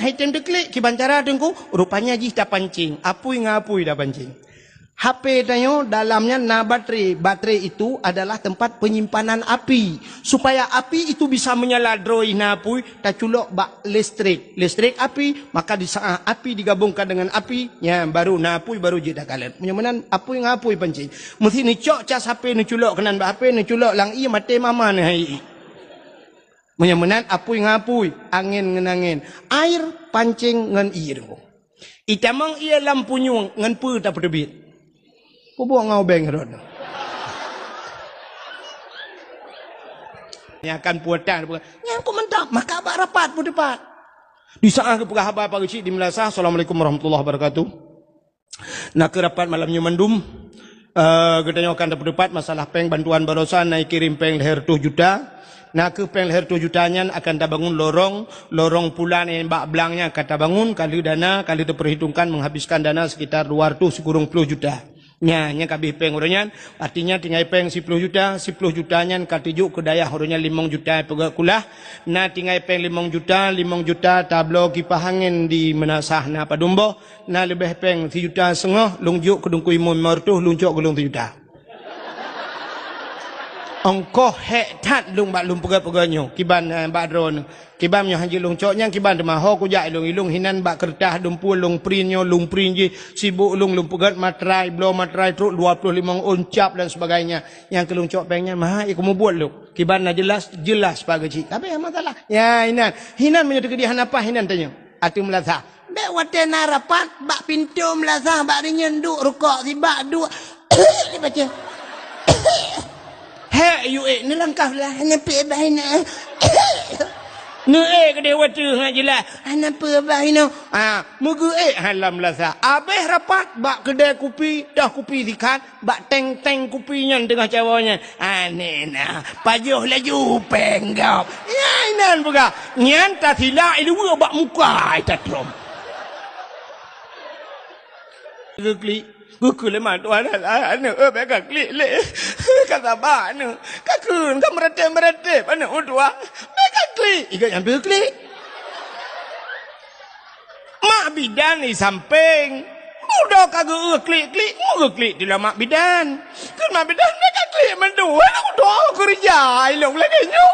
hai tem deklik kiban cara tengku rupanya jih dah pancing apui ngapui dah pancing. HP tanya dalamnya na baterai. Baterai itu adalah tempat penyimpanan api. Supaya api itu bisa menyala droi na apui tak culok bak listrik. Listrik api, maka di saat api digabungkan dengan api, ya baru na apui baru je dah kalet. Menyemenan apui ngapui pancing. Mesti ni cok cas HP ni culok kenan bak HP ni culok lang i mate mama ni hai. Menyemenan apui ngapui, angin ngenangin. Air pancing ngan air. Itamang ia lampu nyung ngan pu tak pedebit. Buang ngau beng rod. Yang akan puatan, yang aku mentap, maka abak rapat pun dapat. Di saat ke pegah abak pagi di Melasa. Assalamualaikum warahmatullahi wabarakatuh. Nak ke rapat malamnya mendum. Katanya akan dapat masalah peng bantuan barosan naik kirim peng leher 2 juta. Nak ke peng leher 2 jutanya akan dah bangun lorong pulan yang bak belangnya kata bangun kali dana kali diperhitungkan menghabiskan dana sekitar 210 juta. Nya kabih peng orangnya artinya tinggal peng 10 juta 10 jutanya katijuk ke dayah orangnya 5 juta pegak kulah na tinggal peng 5 juta tablo kipas angin di menasah na padumbo na lebih peng 3 juta setengah lungjuk ke dungkui mertuh luncuk gelung 3 juta ongkoh hek tat lung bak lung pegak-pegaknya kiban bak drone kiban nyo hanji lung coknya kiban demaho kujak ilung hinan bak kertas dumpul lung prinyo lung prin je sibuk lung pegat matrai blow matrai truk 25 uncap dan sebagainya yang kelung cok pengnya mah ikamu buat lu kiban na jelas pak gaji tapi yang masalah ya hinan menyo kedihan apa hinan tanya atu melasa be wate na rapat bak pintu melasa bak nyenduk rukuk si bak dua baca he you ni langkah lah nyepi bahina ne ke dewa tu ngak jelas apa bahina mugu halam lasa abeh rapat bak kedai kopi dah kopi dikat bak teng kopinya tengah cawanya nena pajuh laju penggap inan buka nyan ta thila ilu bak muka tatrom klik Gukul leman tuan anak mereka klik le kata ba anak kakun kan meretep anak tua mereka klik ikat yang klik mak bidan di samping udah kagak klik di mak bidan kan mak bidan mereka klik mendua udah kerja ilung lagi nyu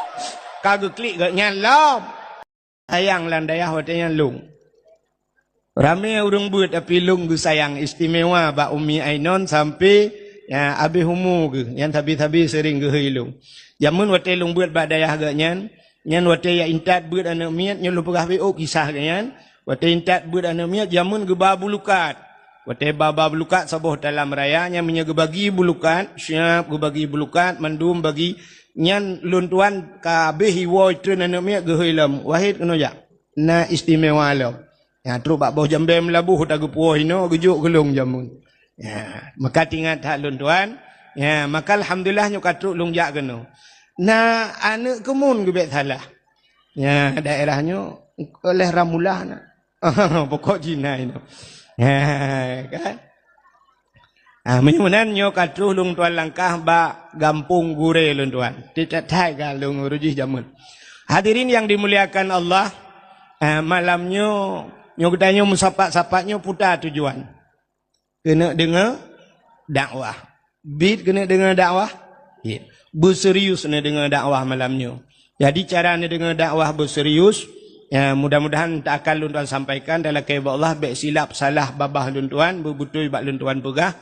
kagak klik gak nyalam ayang landayah watenya lung ramai orang buat tapi lung gu sayang istimewa ba Umi Ainon sampai ya abi humu ge yang tabi-tabi sering ge hilung. Jamun wate lung buat ba dayah ge nyan wate ya intat buat anak miat nyu lu pegah BO kisah ge nyan wate intat buat anak miat jamun ge ba bulukat. Wate ba bulukat saboh dalam raya nya menye ge bagi bulukat siap ge bagi bulukat mandum bagi nyan luntuan kabeh hiwo tren anak miat ge hilam wahid keno ya. Na istimewa lo. Ya terus bak bau jambe melabuh tagu puah ino gejuk gelung jamun. Ya, maka tingat hak lun tuan. Ya, maka alhamdulillah nyu katruk lung jak keno. Nah, anak kemun gebek salah. Ya, daerahnya oleh ramulah na. Pokok Cina itu. Ya, kan. Menyunan nyu katruk lung tuan langkah bak gampung gure lun tuan. Tidak tai ka lung rujih jamun. Hadirin yang dimuliakan Allah, malamnya nyo katanya musapak-sapaknya putar tujuan. Kena dengar dakwah. Bid kena dengar dakwah. Yeah. Berserius kena dengar dakwah malamnya. Jadi cara ni dengar dakwah berserius. Ya, mudah-mudahan tak akan luntuan sampaikan dalam kehidupan Allah. Baik silap salah babah luntuan. Berbutul bak luntuan pegah.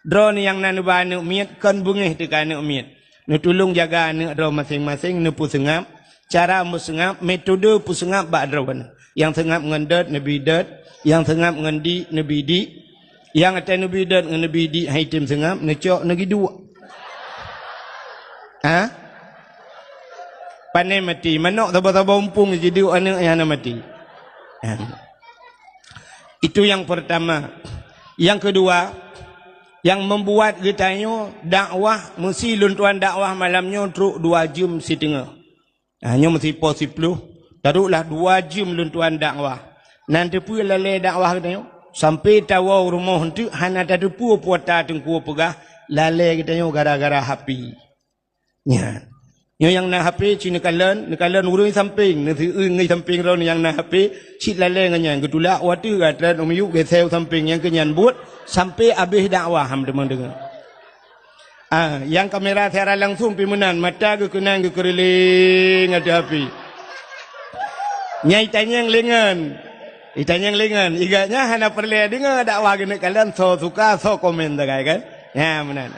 Drone yang nanu ba anak miat. Kan bungih tekan anak miat. Nu tolong jaga anak drone masing-masing. Nu pusengap. Cara musengap. Metode pusengap bak drone. Yang tengah mengendat Nabi dat, yang tengah mengendi Nabi di, yang atas Nabi dat dengan Nabi di haitim tengah necok nagi dua. Pandai mati, manok taba-taba umpung jadi anak yang mati. Itu yang pertama. Yang kedua, yang membuat kitanya dakwah mesti luntuan dakwah malamnya truk 2 jam setengah. Hanya mesti pos 10. Taruhlah 2 jam luntuan dakwah. Nanti pun lalai dakwah katanya. Sampai tahu rumah itu, hanya ada puata tengku pegah. Lalai katanya gara-gara api. Ya. yang na HP Cina nekalan urang samping na thứ ngai samping ro yang na HP cit laleng nya gedula watu gatran umiyu gesel samping yang kenyan buat sampai habis dakwah ham demang dengar. Yang kamera secara langsung pimunan mata ke kenang ke keriling ada api. Nyai tanyang lengan. Itanyang lengan, iganya hana perle dengar dakwah gene kalian so suka so komen dah kan. Ya menan.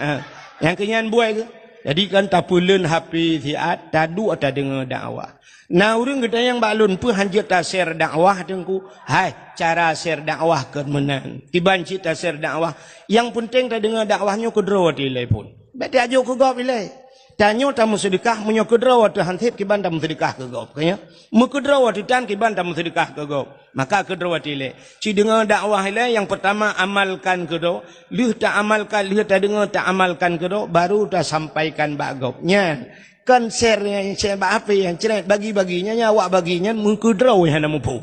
Yang kenyan buai ke. Jadi kan tapulen HP siat tadu atau dengar dakwah. Nah urang kita yang balun pun hanjat ta share dakwah dengku. Hai, cara share dakwah ke menang. Tiban cita share dakwah. Yang penting ta dengar dakwahnya kedro tilai pun. Beti ajo ke gop ilai. Tanyo tamu sedekah menyo kedro tu hansip kiban tamu sedekah ke gop kaya. Mu kedro tu tan kiban tamu sedekah ke gop. Maka kedro tilai. Ci dengar dakwah ilai yang pertama amalkan kedro. Lih tak amalkan, lih tak dengar tak amalkan kedro baru tak sampaikan bak gop. Nya. Kan share yang share bak apa yang cerai bagi-baginya awak baginya mu kedro yang nak mupung.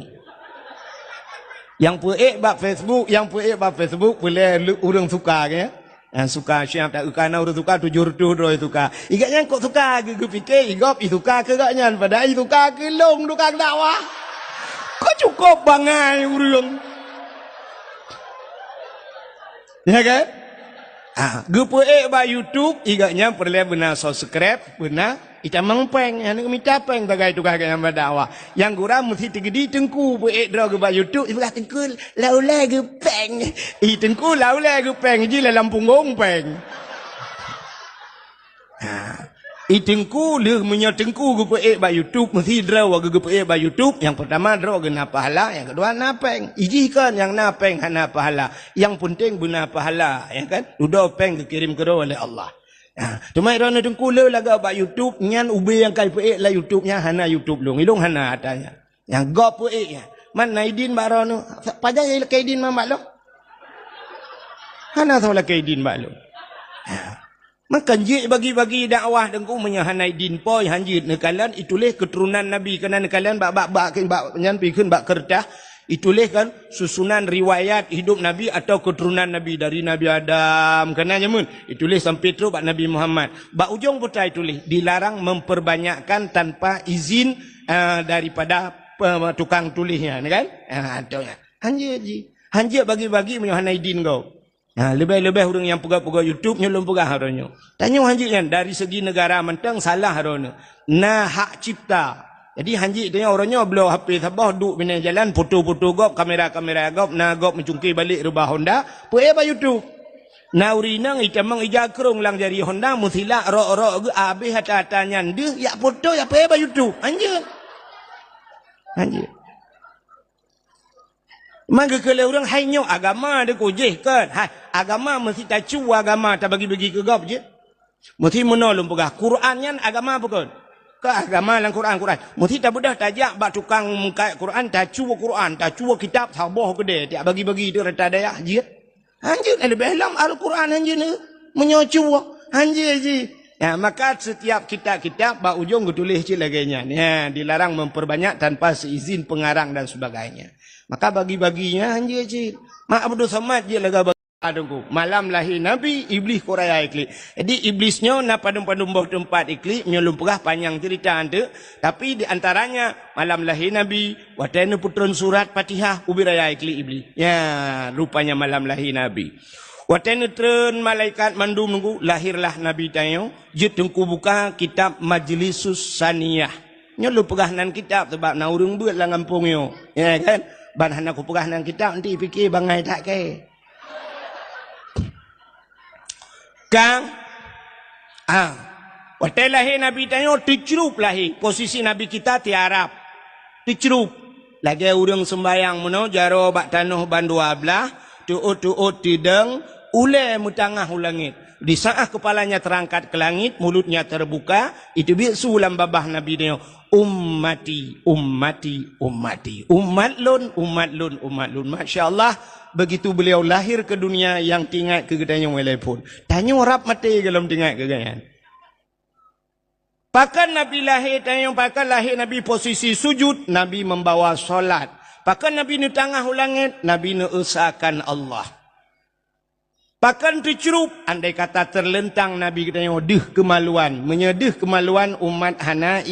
Yang puek bak Facebook, yang puek bak Facebook boleh urang suka kaya. Suka siap tak ukana urut suka tujur tu doi suka. Igaknya kok suka ge fikir igop i suka ke gaknya pada i suka ke long tukang dakwah. Kok cukup bangai urang. Ya kan? Ge poe ba YouTube igaknya perlu benar subscribe, benar ita mengpeng anu minta peng bagai tukang yang dakwah. Yang gura mesti tigedi tengku poe dro ge ba YouTube ibu tengku laula ge peng. Tengku laula ge peng ji la Lampung gong peng. Tengku leh menyo tengku ge poe ba YouTube mesti dro ge poe ba YouTube. Yang pertama dro ge na pahala, yang kedua na peng. Iji kan yang na peng hana pahala. Yang penting benar pahala, ya kan? Udah peng dikirim ke oleh Allah. Cuma irona tengku le laga ba YouTube nyan ube yang kai poe la YouTube nya hana YouTube long ilung hana atanya. Yang gop poe nya. Man naidin ba rono. Pajang ile kaidin mamak lo. Hana sola kaidin ba lo. Maka je bagi-bagi dakwah tengku menyahana din poi hanjit nekalan itulah keturunan Nabi kena nekalan bak nyan pikeun bak kertas itulah kan susunan riwayat hidup Nabi atau keturunan Nabi dari Nabi Adam kena nyamun itulah sampai terus bak Nabi Muhammad bak ujung putai itulah dilarang memperbanyakkan tanpa izin daripada tukang tulisnya kan atunya hanjit bagi-bagi menyahana din kau. Lebih-lebih orang yang pegang-pegang YouTube nyolong pegang haranya. Tanya hanjit kan dari segi negara mentang salah haranya. Nah hak cipta. Jadi hanjit tanya orangnya belum HP sabah duk bina jalan foto-foto gop kamera-kamera gop na gop mencungkir balik rubah Honda puai ba YouTube. Na urinang itamang ijakrong lang jari Honda musila ro-ro ge habis hata-hatanya ndeh ya foto ya puai ba YouTube. Hanjit. Maka kalau orang hanya agama dia kujih kan. Agama mesti tak cu agama tak bagi-bagi ke gap je. Mesti menolong pegah. Quran kan agama apa kan? Ke agama lang Quran. Mesti tak bedah tajak bak tukang muka Quran tak cu Quran, tak cu kitab sabah gede. Tak bagi-bagi dia rata daya je. Anjir lebih dalam Al-Quran anjir ni menyocu anjir je. Ya, maka setiap kitab-kitab bak ujung tulis je laganya. Ya, dilarang memperbanyak tanpa seizin pengarang dan sebagainya. Maka bagi-baginya anjir je. Mak Abdul Samad je laga bagi adungku. Malam lahir Nabi, iblis koraya iklik. Jadi iblisnya nak padum-padum bawah tempat iklik, nyolong pegah panjang cerita ante. Tapi di antaranya malam lahir Nabi, watena putron surat Fatihah, ubiraya iklik iblis. Ya, rupanya malam lahir Nabi. Watena tren malaikat mandum nunggu, lahirlah Nabi tayo. Je tengku buka kitab Majlisus Saniyah. Nyolong pegah nan kitab sebab na urang buat lah ngampungnya. Ya kan? Ban hana aku pegah nan kitab nanti fikir bangai tak ke. Kang waktu lahir Nabi tanya ticrup lahir posisi Nabi kita tiarap ticrup lagi urang sembayang meno jaro bak tanah bandua belah tuut tideng ule mutangah ulangit di saat kepalanya terangkat ke langit mulutnya terbuka itu bisu lam babah Nabi dia ummati umat lun masyaallah. Begitu beliau lahir ke dunia yang tinggal ke gedanya walaupun. Tanya rap mati dalam tinggal ke gedanya. Pakan Nabi lahir, tanya pakan lahir Nabi posisi sujud, Nabi membawa solat. Pakan Nabi ni tengah ulangit, Nabi ni usahakan Allah. Pakan tercerup, andai kata terlentang Nabi kita yang deh kemaluan, menyedih kemaluan umat hana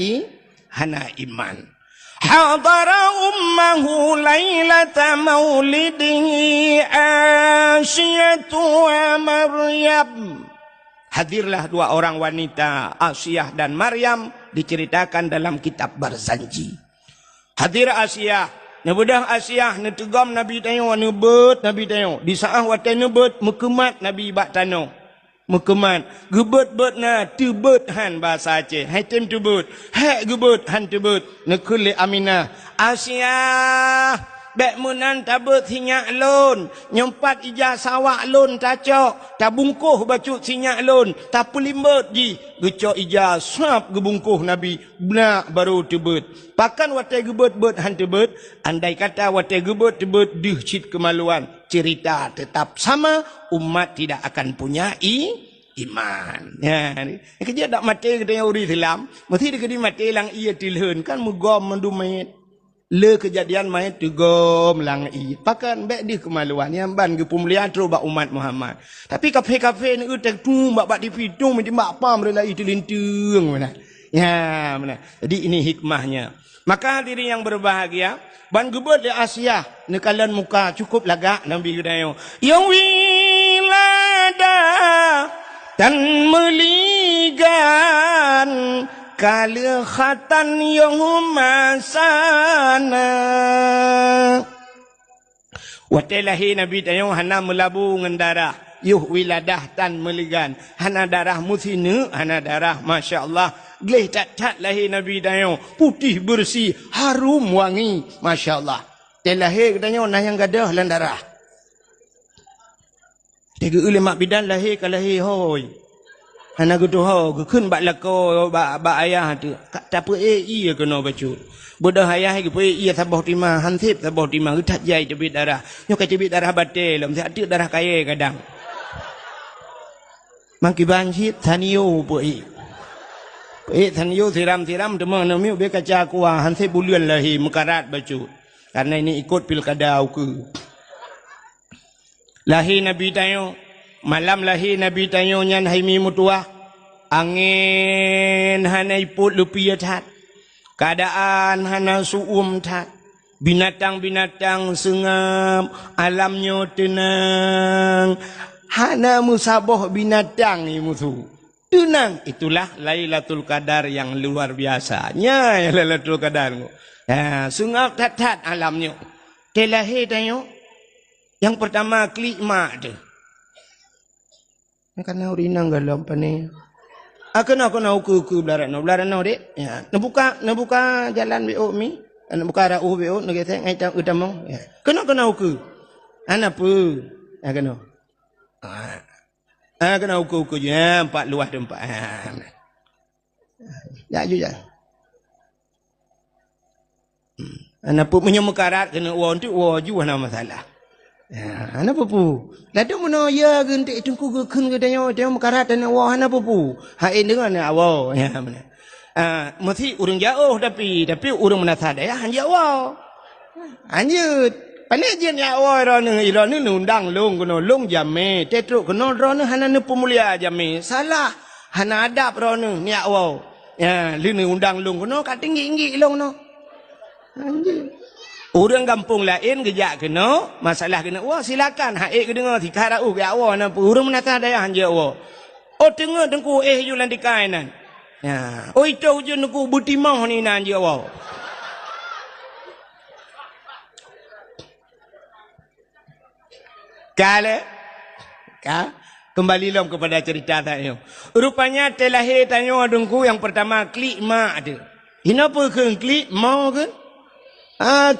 iman. Hadara ummahu lailata maulidihi Asyiyatu wa Maryam. Hadirlah dua orang wanita, Asyiyah dan Maryam, diceritakan dalam kitab Barzanji. Hadir Asyiyah, nebedah Asyiyah netegam Nabi tayo, nebet Nabi tayo. Di saah wate nebet mekemat Nabi bak tano. Mekemat, gebet-bet na, tebet han bahasa Aceh. Hai tem tebet, hai gebet han tebet. Nekul Aminah, Asyiyah, bek menan tabet sinyak lon, nyempat ijah sawak lon tacok, tabungkuh bacut sinyak lon, tapulimbet ji, gecok ijah sap gebungkuh Nabi, benak baru tebet. Pakan watai gebet-bet han tebet, andai kata watai gebet tebet dih cit kemaluan, cerita tetap sama, umat tidak akan punya iman. Ya, ni kerja dak mati kita yang uri Islam, mesti dia mati lang ia tilhun kan mugom mendumet. Le kejadian mai tegom lang i. Pakan bek di kemaluan yang ban ke pemulihan terus bak umat Muhammad. Tapi kafe-kafe ni utek tu bak di pitung mesti bak pam rela itu lintung mana. Ya, mana. Jadi ini hikmahnya. Maka hadirin yang berbahagia, ban gebet di Asyiyah nekalan muka cukup lagak Nabi gedayo. Yang wilada dan meligan kalikhatan yang masana. Watelahi Nabi tayo hana melabu ngendara. Yuh wiladah tan meligan. Hana darah muthinu, hana darah Masya Allah. Gleh tak lahi Nabi tayo. Putih bersih, harum wangi. Masya Allah. Telahi tayo nayang gadah lan darah. Tiga ulama bidan lahi kalahi hoi. Hana gitu ho, kun bak lako bak ayah tu. Tak apa iya kena bacu. Bodoh ayah ke pe iya sabah timah, hansip sabah timah utat jai cebit darah. Nyo ka cebit darah batel, lom sak tu darah kaya kadang. Mangki banjit taniyo pe. Pe taniyo siram-siram demang namiu be kaca kuah hansip bulian lahi mekarat bacu. Karena ini ikut pilkada ke. Lahi Nabi tayo. Malam lahi Nabi tayo nyan haimi mutua. Angin hana iput lupia tat. Keadaan hana suum tat. Binatang-binatang sengam. Alamnya tenang. Hana musabah binatang ni musuh. Tenang. Itulah Lailatul Qadar yang luar biasanya. Lailatul Qadar. Ya, sengap tat-tat alamnya. Telahi tayo. Yang pertama klikma tu. Karena urinang galam pani. Aku nak uku belaran dek. Ya, nabuka jalan BO mi, nabuka arah BO nak kata ngai tahu utamong. Ya, kena uku. Ana apa? Kena. Kena uku je, empat luah tempat. Ya juga. Ana apa punya mekarat kena uang tu juga nama masalah. Ya, ana pupu. Ladu mono ya gentik tungku gekun ke danyo mekarat dan wah ana pupu. Hain dengan awak ya mana. Mesti urang jauh tapi urang menasad ya han jauh. Anjut. Pane jen ya awak ron undang long kono long jame tetruk kono ron hana ne pemulia jame. Salah. Hana adab ron ni awak. Ya, lini undang long kono kat tinggi-tinggi long no. Anjut. Orang kampung lain gejak kena, masalah kena, wah silakan, haik ke dengar, tika ra'u ke awak, nampak, orang menatah daya hanja awak. Oh tengah tengku jualan di kainan. Ya. Oh itu je tengku butimah ni nan hanja awak. Kembali lom kepada cerita tadi. Rupanya telahir tanya dengku yang pertama, klik mak ada. Kenapa ke klik mau ke?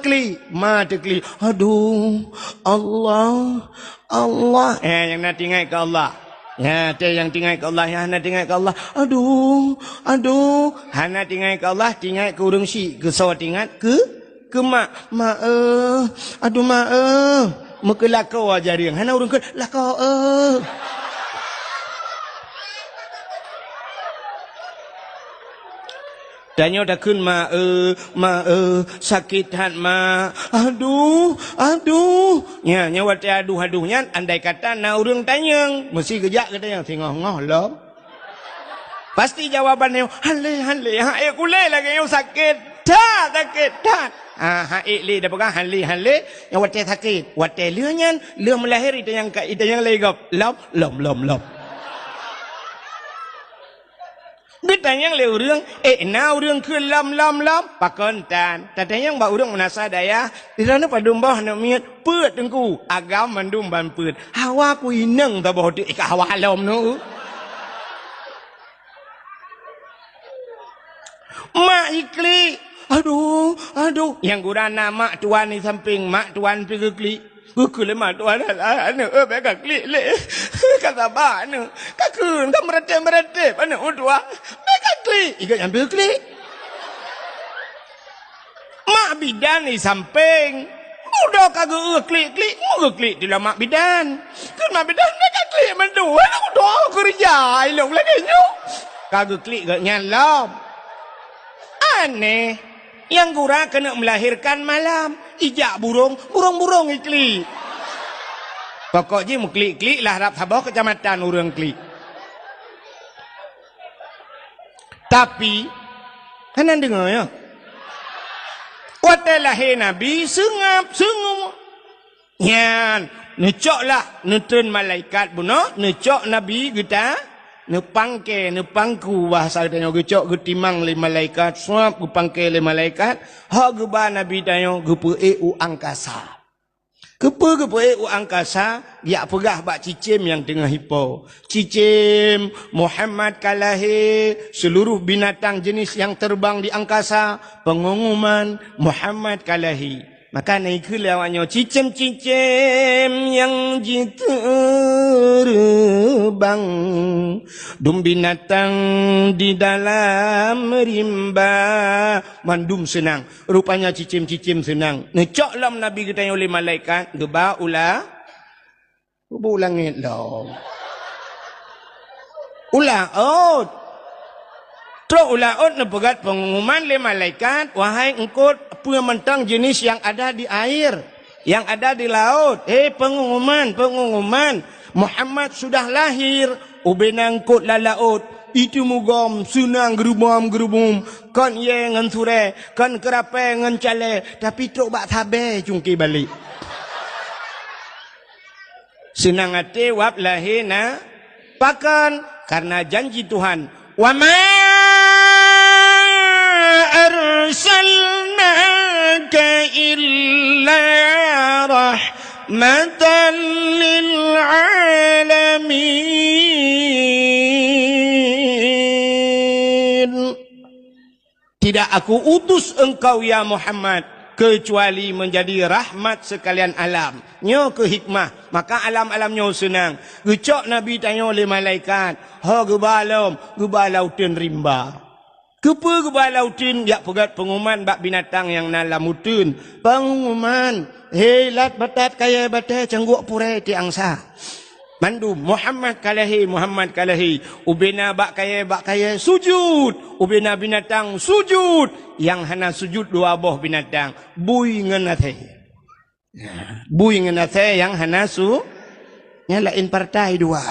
Klik, mata klik. Aduh, Allah. Yang nak tinggal ke Allah. Ya, yang tinggal ke Allah, yang nak tinggal ke Allah. Aduh. Hana tinggal ke Allah, tinggal ke urang si, ke saw tinggal ke mak. Aduh mak. Mekelakau aja dia. Hana urang ke lakau. Tanya dah kun sakit hat ma. Aduh. Nya wate aduh nya andai kata na urang tanyang, mesti gejak kata yang tengah-ngah lom. Pasti jawabannya hale ha kule lagi yang sakit. Sakit. Ha le dah pegang hale yang wate sakit. Wate leunya melahir itu yang legap. Lom. Kita yang le urang na urang ke lam pakon tan tata yang ba urang menasa daya di sana padum bah nak miat peut engku agam mandum ban peut hawa ku ineng ta boh di ka hawa lom nu mak ikli aduh yang gurana mak tuan ni samping mak tuan pi kli ku le mak tuan anu be kli le kata ba anu ka kun ka merete anu tua be kli ikut ambil kli mak bidan ni samping udah kagak kli di mak bidan kun mak bidan be kli mendu aku doa kerja ilong lagi nyu kagak kli gak nyalam aneh yang gura kena melahirkan malam ijak burung ikli pokoknya mu klik lah rap sabah kecamatan urang klik tapi kanan dengar ya wate lahir nabi sengap nyan necok lah nutun malaikat buno necok nabi kita nepangku bahasa tanya gecok getimang le malaikat suap gupangke le malaikat ha geba nabi tanya gepe angkasa gepe angkasa dia pegah bak cicim yang tengah hipo cicim Muhammad kalahi seluruh binatang jenis yang terbang di angkasa pengumuman Muhammad kalahi maka naik lewatnya cicim yang terbang dum binatang di dalam rimba mandum senang rupanya cicim senang necok lam nabi kita oleh malaikat geba ulangit lo Truk ulaut nepegat pengumuman le malaikat wahai engkau mentang jenis yang ada di air yang ada di laut pengumuman Muhammad sudah lahir ubenang kot la laut itu mugam sunang gerubum kan ye ngan sure kan kerape ngan cale tapi truk bak sabe cungki balik senang ate wap lahina pakan karena janji Tuhan wa ma arsalnaka illa rahmatan lil alamin. Tidak aku utus engkau ya Muhammad kecuali menjadi rahmat sekalian alam. Nyo ke hikmah, maka alam-alam nyo senang. Gecok Nabi tanya oleh malaikat, ha gebalautin rimba. Kepa gebalautin yak pegat pengumuman bak binatang yang nalamutun. Pengumuman, helat batat kaya batai cangguk purai ti angsa. Mandum Muhammad kalahi ubena bak kaya sujud ubena binatang sujud yang hana sujud dua boh binatang bui ngenate yang hana nyalain partai dua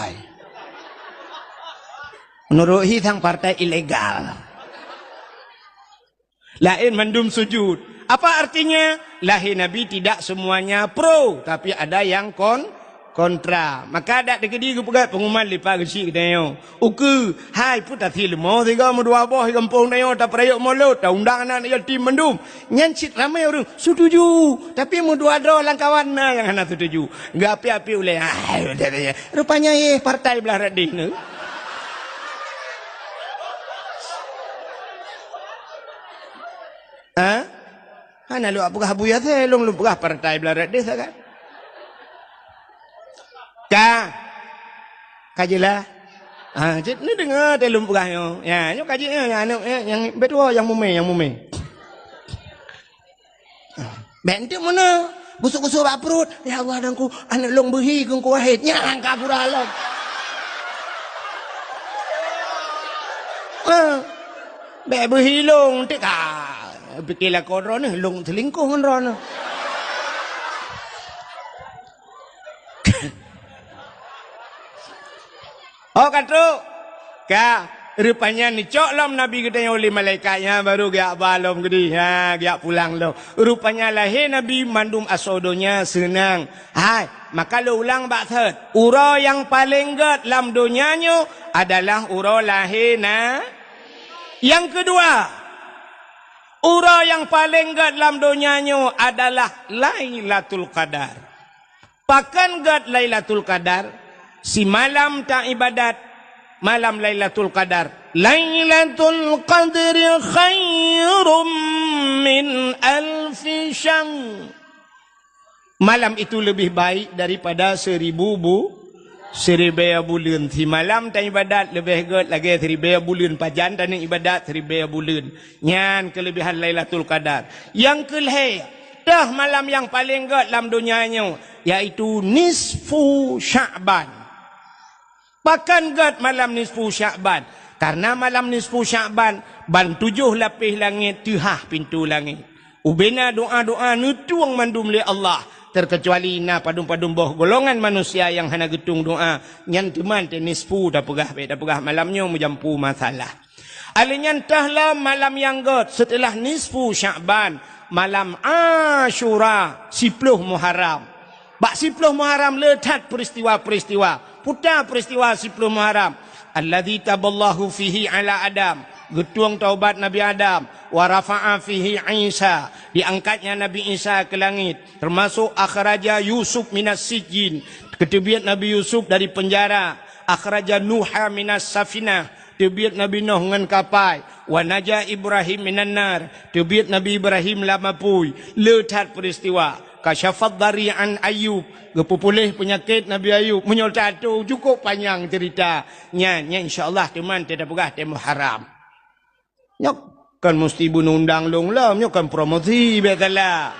menurut hitang partai ilegal lain mandum sujud apa artinya lahir Nabi tidak semuanya pro tapi ada yang kontra maka ada dekedi pegat pengumuman lipa gesi katanya uku hai puta til mo tiga mo dua boh kampung dayo ta prayok molot ta undang anak yatim mendum nyancit ramai orang setuju tapi mo dua dro lang kawan na yang hana setuju enggak api-api oleh rupanya partai belah radih ne hana lu apakah buya teh long lu pegah partai belah radih kan kajilah cik ni dengar telum pegahnya ya nyo kaji yang betul yang mume bentuk mana busuk-busuk bak perut ya Allah dangku anak long behi kung kuahit nyang ka puralam Bek berhilung tik fikirlah kau ron ni long selingkuh kan ron. Oh kata rupanya ni cok lam Nabi kita yang oleh malaikatnya baru giak balom gedi giak pulang lo. Rupanya lahir Nabi mandum asodonya senang. Hai, maka lo ulang bak third. Ura yang paling ged lam dunianya adalah ura lahir Yang kedua, ura yang paling ged lam dunianya adalah Lailatul Qadar. Pakan ged Lailatul Qadar, si malam tak ibadat, malam Lailatul Qadar. Lailatul Qadri khairum min alfi syahr. Malam itu lebih baik daripada 1000 bulan. Si malam tak ibadat lebih good lagi 1000 bulan. Pajan tak ibadat 1000 bulan. Nyan kelebihan Lailatul Qadar. Yang kelihir, dah malam yang paling good dalam dunianya, yaitu nisfu Sya'ban. Bahkan gad malam nisfu Sya'ban. Karena malam nisfu Sya'ban, ban 7 lapis langit, tuhah pintu langit. Ubena doa-doa nutuang mandum li Allah. Terkecuali na padum-padum boh golongan manusia yang hana getung doa. Nyan teman te nisfu dah pegah malamnya menjampu masalah. Alinyan tahlah malam yang gad setelah nisfu Sya'ban, malam Ashura, 10 Muharram. Bak 10 Muharram letak peristiwa-peristiwa. Putar peristiwa 10 Muharram. Alladzi taballahu fihi ala Adam. Getuang taubat Nabi Adam. Wa rafa'a fihi Isa. Diangkatnya Nabi Isa ke langit. Termasuk akhraja Yusuf minas sijin. Ketebiat Nabi Yusuf dari penjara. Akhraja Nuha minas safinah. Tebiat Nabi Nuh dengan kapal. Wa naja Ibrahim minan nar. Tebiat Nabi Ibrahim lama pui. Letak peristiwa. Kasyafat dari'an Ayub. Gepupulih penyakit Nabi Ayub. Menyol tatu. Cukup panjang cerita. Nya insyaAllah teman tidak pegah temu haram. Nyok kan mesti bunundang long lah. Nyok kan promosi biarkanlah.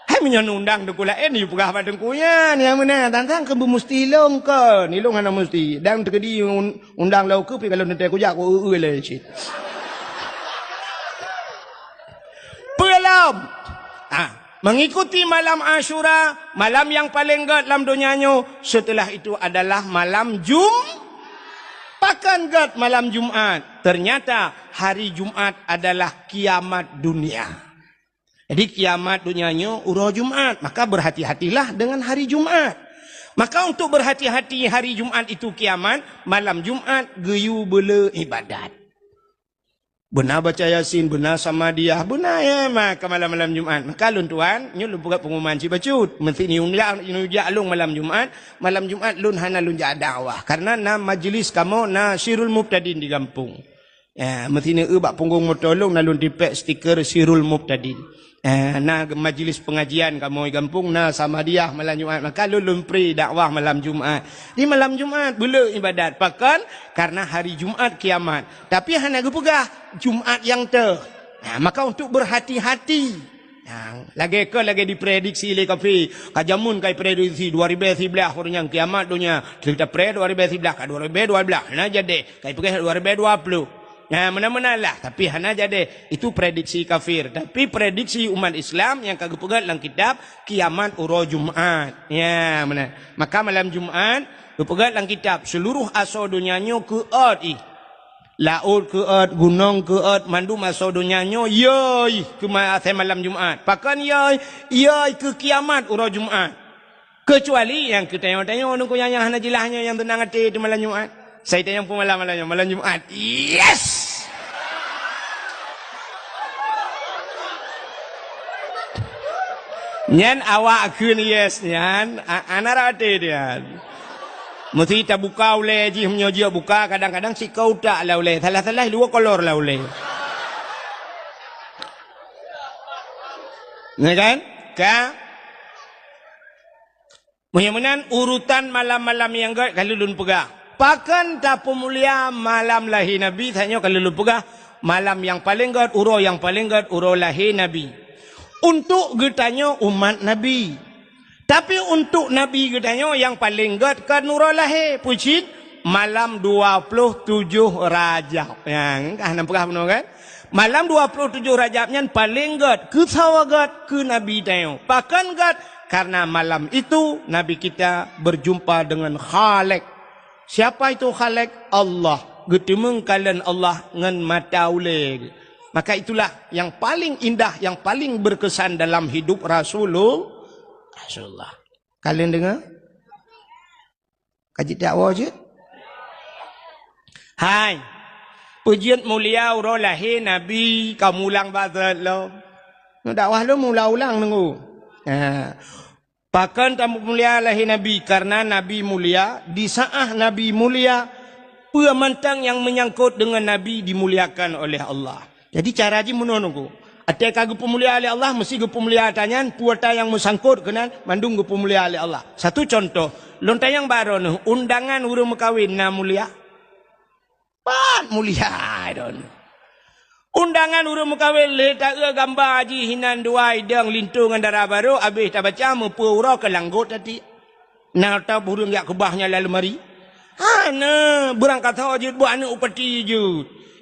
Hai menyon undang dekula ni pegah padengkunya. Ni yang mana tantang ke mesti long ke. Ni long hana mesti. Dan terkedi undang lau ke. Tapi kalau nanti aku jak aku lah cik. Pelam. Mengikuti malam Ashura, malam yang paling gad dalam dunianya. Setelah itu adalah malam Pakan gad malam Jumat. Ternyata hari Jumat adalah kiamat dunia. Jadi kiamat dunianya urau Jumat. Maka berhati-hatilah dengan hari Jumat. Maka untuk berhati-hati hari Jumat itu kiamat, malam Jumat geyu bela ibadat. Benar baca Yasin, benar sama dia, benar ya maka malam-malam Jumat. Maka lun tuan, nyu lu buka pengumuman si bacut. Mesti ni unjak lung malam Jumat lun hana lun jak dakwah. Karena na majlis kamu na Sirul Mubtadin di kampung. Ya, mesti ni bak punggung motolong na lun dipek stiker Sirul Mubtadin. Na majlis pengajian kamu di kampung na sama dia malam Jumat. Maka lun pri dakwah malam Jumat. Di malam Jumat bela ibadat. Pakan karena hari Jumat kiamat. Tapi hana gepegah Jumat yang maka untuk berhati-hati. Lagi diprediksi oleh kafe. Kajamun kai prediksi 2011 orangnya kiamat dunia. Kita pred 2011 ka 2012. Hana jadi kai pegah 2020. Mana-mana lah. Tapi hana jadi. Itu prediksi kafir. Tapi prediksi umat Islam yang kagak pegat dalam kitab kiamat uro Jumat. Ya, mana. Maka malam Jumat pegat dalam kitab seluruh asal dunianya ke laut ke gunung ke mandum asal dunianya yoi ke malam Jumat. Pakan yoi ke kiamat uro Jumat. Kecuali yang kita tanya orang yang hana jilahnya yang tenang hati di malam Jumat. Saya tanya pun malam Jumat. Yes. Nyan awak kun yes nyan anarate dia. Mesti tak buka oleh ji menyoji buka kadang-kadang si kau tak lah oleh. Salah-salah dua kolor lah oleh. Nah kan? Mudah-mudahan urutan malam-malam yang kalau lun pegah. Pakan tak pemulia malam lahir Nabi. Tanya kalau lu pegah. Malam yang paling gad, uro yang paling gad, uro lahir Nabi. Untuk getanya umat Nabi. Tapi untuk Nabi getanya yang paling gad kan uro lahir. Pucit malam 27 Rajab. Yang nampak benar kan? Malam 27 Rajabnya paling gad ke sawagat ke Nabi tayo. Pakan gad karena malam itu Nabi kita berjumpa dengan Khalik. Siapa itu Khalik? Allah. Getemeng kalian Allah ngan mata ule. Maka itulah yang paling indah, yang paling berkesan dalam hidup Rasulullah. Kalian dengar? Kaji dakwah je? Hai. Pujian mulia uro lahir Nabi kamu ulang bazat lo. Dakwah lo mula ulang nunggu. Pakan tamu mulia lahir Nabi karena Nabi mulia. Di saat Nabi mulia, pemantang yang menyangkut dengan Nabi dimuliakan oleh Allah. Jadi cara je menunggu. Ada kagak pemulia oleh Allah mesti ke pemulia tanyan puata yang mesangkut kena mandung ke pemulia oleh Allah. Satu contoh, lontar yang baru nih undangan urang kawin na mulia. Pan mulia don. Undangan urang kawin le tak gambar haji hinan dua idang lintungan darah baru habis tak baca mepura ke langgut tadi. Nak tahu burung yak kebahnya lalu mari. Ana berangkat haji buat anak upati je.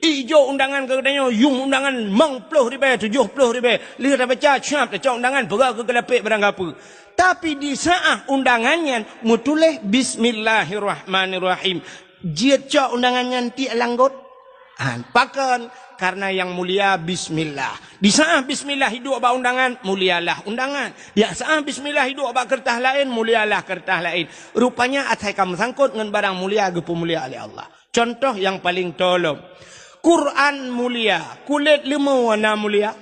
Ijo undangan ke katanya yung undangan mang puluh ribu 70 ribu lihat tak baca siap tak cak undangan perak ke kelapik barang apa. Tapi di saat undangannya mutuleh bismillahirrahmanirrahim. Jiat cak undangannya ti langgut. Pakan karena yang mulia bismillah. Di saat bismillah hidup abak undangan mulialah undangan. Di saat bismillah hidup abak kertas lain mulialah kertas lain. Rupanya atai kamu sangkut dengan barang mulia ke pemulia oleh Allah. Contoh yang paling tolong. Quran mulia, kulit lemau warna mulia.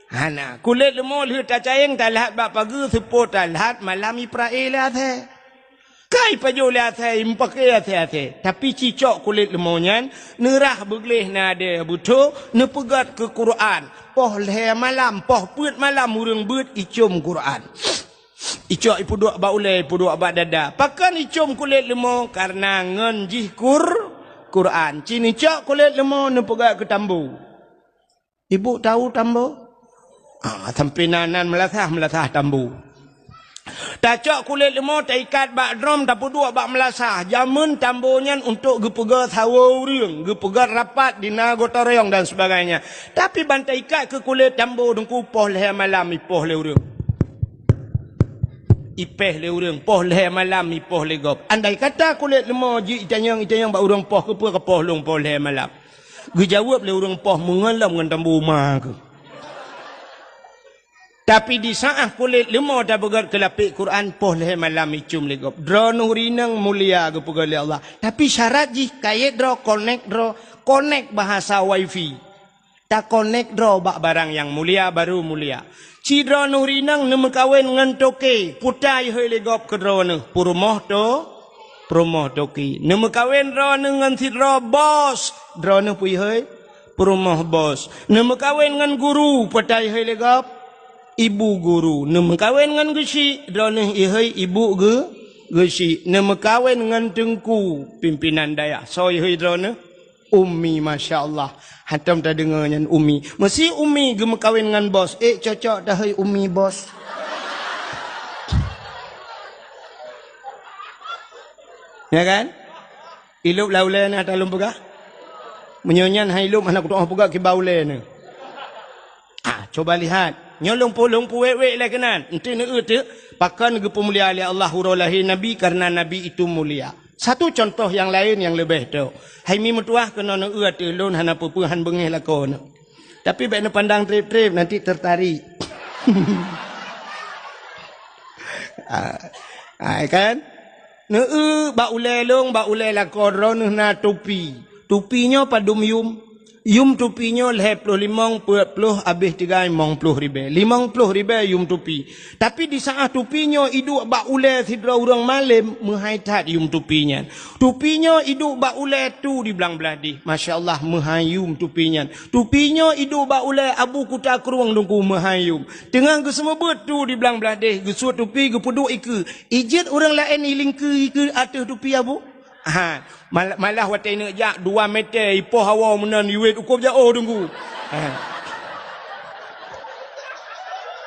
Hana, kulit lemau lihat cacing talat bak pagi sepuluh talat malam Israel athe. Kai pajol athe impakai athe. Tapi cicok kulit lemaunya nerah begleh nade buto nepegat ke Quran. Poh leh malam, poh put malam urang beut icum Quran. Icok ipu dua bak ulai, ipu dua bak dada. Pakan icum kulit lemau karena ngenjih Quran. Cini cak kulit lemau nepegak ke tambu. Ibu tahu tambu? Sampai nanan melasah tambu. Tak cak kulit lemau tak ikat bak drum tak dua bak melasah. Jamun tambunya untuk gepegat hawa urang, gepegat rapat di nagota reyong dan sebagainya. Tapi bantai ikat ke kulit tambu dengku poh leh malam ipoh leh urang. Ipeh le urang poh le malam ipoh le gop. Andai kata kulit lemau ji itanyang bak urang poh ke poh long poh le malam. Ge jawab le urang poh mengalam ngan tambu ma ke. Tapi di saat kulit lemau dah begat ke lapik Quran poh le malam icum le gop. Dro nurinang mulia ke pegal Allah. Tapi syarat ji kait dro connect bahasa wifi. Tak connect dro bak barang yang mulia baru mulia. Cidra nurinang nama kawin ngan toke putai hoi legop ke drone purumoh toke nama kawin drone ngan sidra bos drone pui hoi purumoh bos nama kawin ngan guru putai hoi legop ibu guru nama kawin ngan gesi drone ihoi ibu gesi nama kawin ngan tengku pimpinan daya soi hoi drone Umi, Masya Allah. Hatam tak dengarnya Umi. Mesti Umi gem kawin dengan bos. Cocok dah hai Umi bos. Ya kan? Ilup laule na talum pegah. Menyonyan hai ilup anak doa pegah ke baule ni. Coba lihat. Nyolong polong puwe-we lah kenan. Enti ne tu pakan ge pemulia oleh Allah hurulahi Nabi karena Nabi itu mulia. Satu contoh yang lain yang lebih tu. Hai mi metuah kena nak tu lon hana pupuhan bengih lakon. Tapi baik pandang trip-trip nanti tertarik. Kan? Ba ulai long ba ulai lakon ron na topi. Topinya padum yum. Yum topinya leh 55 habis 30 ribu. 50 ribu yum topi. Tapi di saat topinya iduk bak ulai sidra orang malam menghaitat yum topinya. Topinya iduk bak ulai tu di belang beladi. Masya Allah menghayum topinya. Topinya iduk bak ulai abu kuta keruang dengku menghayum. Tengah ke semua tu di belang beladi. Gesuat topi ke peduk ike. Ijit orang lain iling ke atas topi abu. Malah watai nak jak 2 meter ipoh hawa menan yuit ukur jauh tunggu.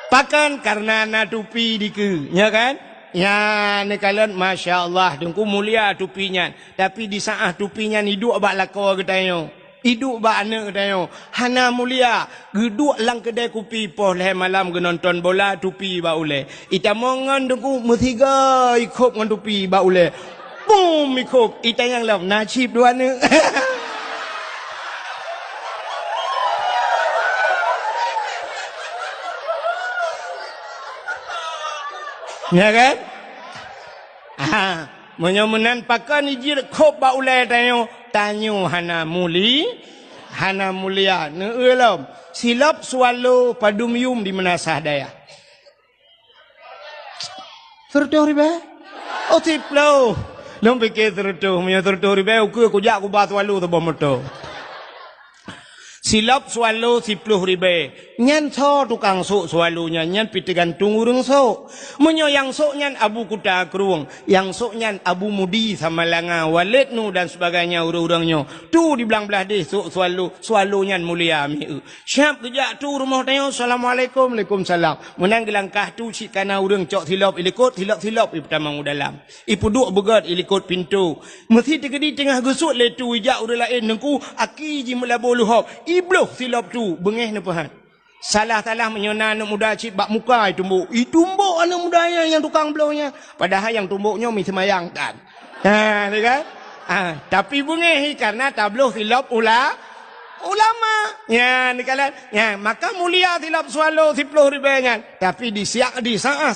Pakan karena na tupi dike, ya kan? Ya, ni kalian Masya Allah, dengku mulia tupinya. Tapi di saat tupinya hidup abak lakor katanya. Hidup abak anak katanya. Hana mulia, geduk lang kedai kopi poh leh malam ke nonton bola tupi bak ule. Ita mongan dengku metiga ikut ngan tupi bak ule. Boom ikut. Ita yang lam nasib dua ni. Ya kan? Menyomenan pakan ijir kop ba ulai tanyo hana mulia ne elam silap swallow padum yum di menasah daya. Tertuh riba? Oh tiplo. Lom pikir tertuh, punya tertuh riba aku jak aku bat swallow tu bomoto. Silap swallow 10 ribu. Nyan so tukang sok swallownya nyan pitigan tungurung sok. Menyo yang sok nyan Abu Kuta Keruang, yang sok nyan Abu Mudi sama Langa, Walid Nu dan sebagainya urang-urangnya. Tu di belang belah deh sok swallow nyan mulia mi. Syap kejak tu rumah tayo Assalamualaikum, Waalaikumsalam. Menang gelangkah tu cik kana urang cok silap ilikot silap pertama dalam. Ipu duk begat ilikot pintu. Mesti tegedi tengah gesuk letu ijak urang lain nengku aki ji melabo luhop. Ibloh silap tu bengeh ne pahat. Salah-salah menyona anak muda cip bak muka tumbuk. Tumbuk anak mudanya yang tukang blownya. Padahal yang tumbuknya mi semayang kan. Ni kan? Tapi bengeh karena tabloh silap ulama. Ya, ni kalian. Ya, maka mulia silap swallow 10 ribu kan. Tapi di saat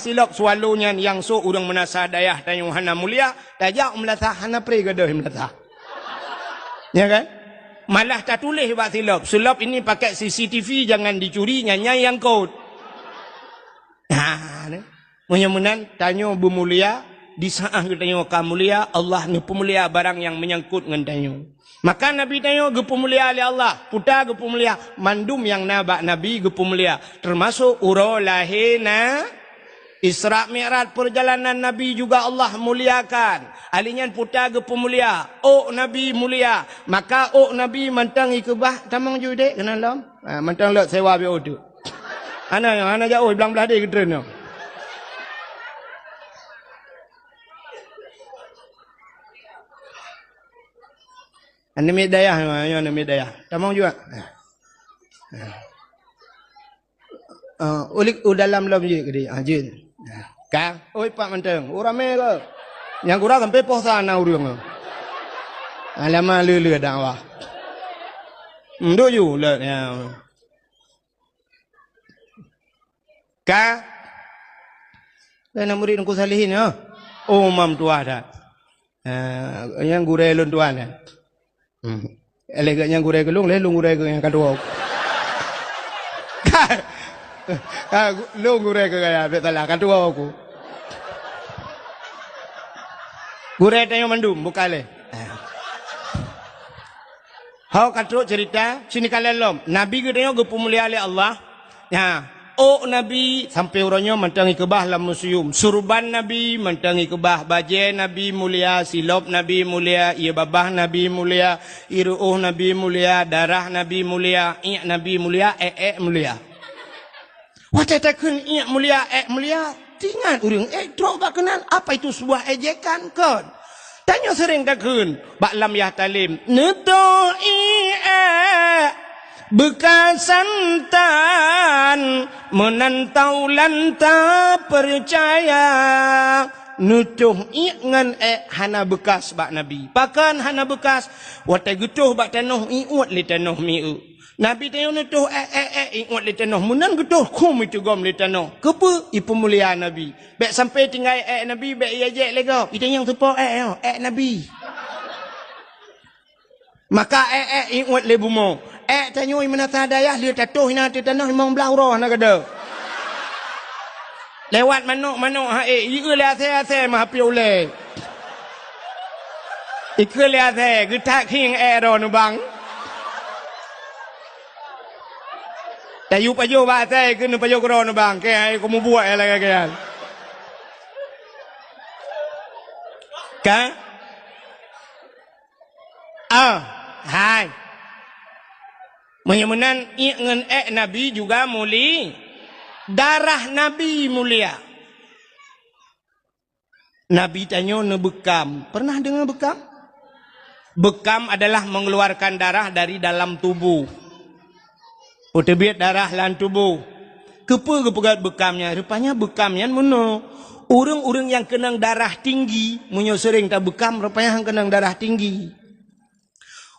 silap swallownya yang so urang menasa dayah tanyung hana mulia, tajak melatah hana pre gadah melatah. Ya kan? Malah tak tulis buat silap. Silap ini pakai CCTV, jangan dicuri, nyanyai yang kod. Menyemenan tanya bermulia, di saat tanya kamu mulia, Allah ni pemulia barang yang menyangkut dengan tanya. Maka Nabi tanya gepemulia oleh Allah, putar gepemulia, mandum yang nabak Nabi gepemulia, termasuk uro lahina Isra Mi'raj perjalanan Nabi juga Allah muliakan. Alinyan putar ke pemulia. Oh Nabi mulia. Maka oh Nabi mantang ikubah. Tamang jude kenal lam. Mantang lek sewa bi odu. Ana jauh belang belah dia ke tren. Ana medayah, ana medayah. Tamang juga. Ulik dalam lam je ke dia. Jin. Kang, oi Pak Menteng, urame ke? Yang kurang sampai poh sana urang. Alamak lele dakwah. Ndo yu le ya. Kang. Dan murid ku salihin ya. Oh mam tua dah. Yang gure lun tuan ya. Elegak yang gure gelung le lung gure yang kedua. Lu gure ke gaya betala kedua aku. Gure tanya mandum buka le. Hau kata cerita sini kalian lom. Nabi gedenya gepemulia oleh Allah. Ya, oh Nabi sampai orangnya mentangi kebah dalam museum. Surban Nabi mentangi kebah, baje Nabi mulia, silop Nabi mulia, ia babah Nabi mulia, iruh Nabi mulia, darah Nabi mulia, Nabi mulia, mulia. Wata takun ia mulia mulia tingan urang drop bak kenal apa itu sebuah ejekan kan tanya sering takun bak lam yah talim nedoi bekas santan menantau lanta percaya nutuh ngan hana bekas bak nabi pakan hana bekas wata getuh bak tanah iut li tanah miu Nabi tanya nutuh ingat li tanah munan getuh kum itu gom li tanah kepe ipu mulia Nabi bek sampai tinggal Nabi bek ia jek lega itu yang sepo Nabi maka ingat li bumo tanya menata dayah li tatuh ina ti tanah imong belah roh nak ada lewat manuk ieu le ase mah piu le ikut le ase getak king ro nu bang Tayu payo ba tay kena payo koron bang kaya ko mo buat lah kaya. Ka? Hai. Menyemenan ngan Nabi juga mulia. Darah Nabi mulia. Nabi tanya ne bekam. Pernah dengar bekam? Bekam adalah mengeluarkan darah dari dalam tubuh. Terbit darah dalam tubuh. Kepa kepegat bekamnya? Rupanya bekamnya mana? Orang-orang yang kenang darah tinggi, munyo sering tak bekam, rupanya yang kenang darah tinggi.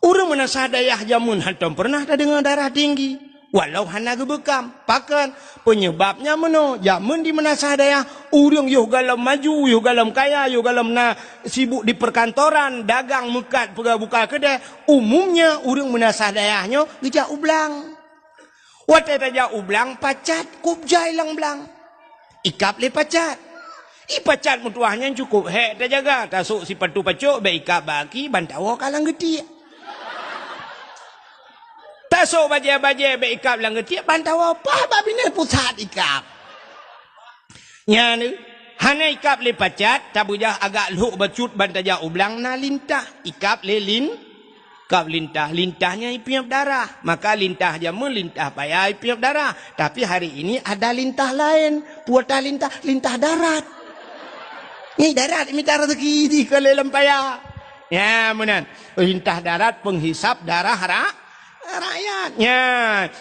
Orang mana sadayah jamun hantam pernah tak dengar darah tinggi. Walau hana ke bekam, pakan penyebabnya mana? Jamun di mana sadayah, orang yo galam maju, yo galam kaya, yo galam na sibuk di perkantoran, dagang mekat, buka kedai. Umumnya orang mana sadayahnya gejak ublang. Watai tajak ublang, pacat, kubjai lang blang. Ikap le pacat. Pacat mutuahnya cukup hek tak jaga. Tasuk si patu pacuk, be ikap baki, bantawa kalang getik. Tasuk baje-baje, be ikap lang getik, bantawa apa, babine pusat ikap. Nya ni, hana ikap le pacat, tabujah agak luk bacut bantajak ublang, na lintah. Ikap le kap lintah, lintahnya ipiap darah. Maka lintah jamu lintah payah ipiap darah. Tapi hari ini ada lintah lain. Puata lintah darat. Ni darat minta rezeki di kelelam payah. Ya, menan. Lintah darat penghisap darah rakyatnya.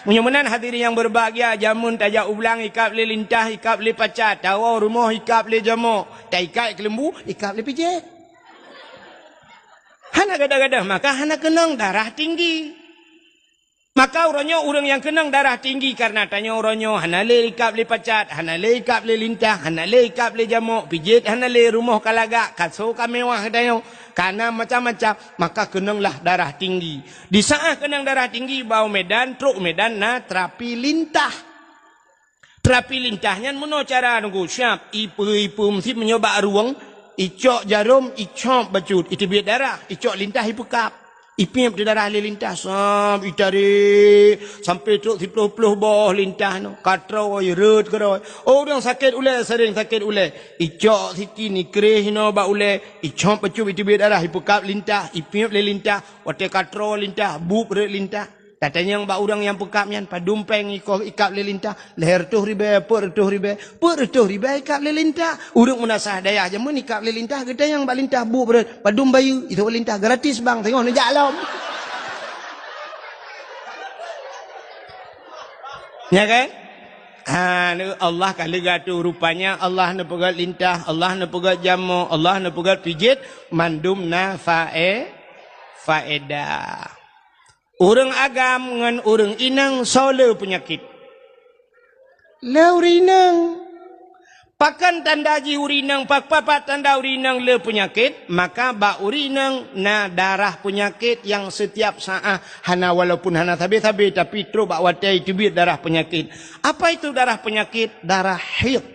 Mudah-mudahan hadirin yang berbahagia, jamun tajak ulang ikap le lintah, ikap le pacat, tawa rumah ikap le jamu, tak ikat ke lembu, ikap le pijak. Hana gadah-gadah, maka hana kenang darah tinggi. Maka orang yang kenang darah tinggi karena tanya orangnya hana le ikap le pacat, hana le ikap le lintah, hana le ikap le jamuk, pijit hana le rumah kalagak, katso kamewah tanya. Karena macam-macam, maka kenanglah darah tinggi. Di saat kenang darah tinggi, bau medan, truk medan, na terapi lintah. Terapi lintahnya mana cara nunggu siap, ipu mesti menyoba ruang. Icok jarum, icok bacut, itu biar darah, icok lintah ipukap. Ipim di darah lintah, sampai truk 10 bawah lintah no. Katrau red keroi. Orang sakit ulai, sering sakit ulai. Icok siki ni kereh no ba ulai. Icok bacut itu biar darah, ipukap lintah, ipim le lintah, wate katrau lintah, bub red lintah. Katanya yang orang yang pekapnya padumpeng ikap lelintah leher tuh ribe per tuh ribe ikap lelintah urang munasah daya aja mun ikap lelintah gede yang balintah bu berat padum bayu itu lintah gratis bang tengok ni jalam ya kan Allah kali gatu rupanya Allah na pegat lintah Allah na pegat jamu Allah na pegat pijit mandum na faedah. Orang agam dengan orang inang sola penyakit. Le urinang. Pakan tanda ji urinang, papat tanda urinang le penyakit, maka ba urinang na darah penyakit yang setiap saat hana walaupun hana tabi-tabi tapi terus bak watai tubit darah penyakit. Apa itu darah penyakit? Darah haid.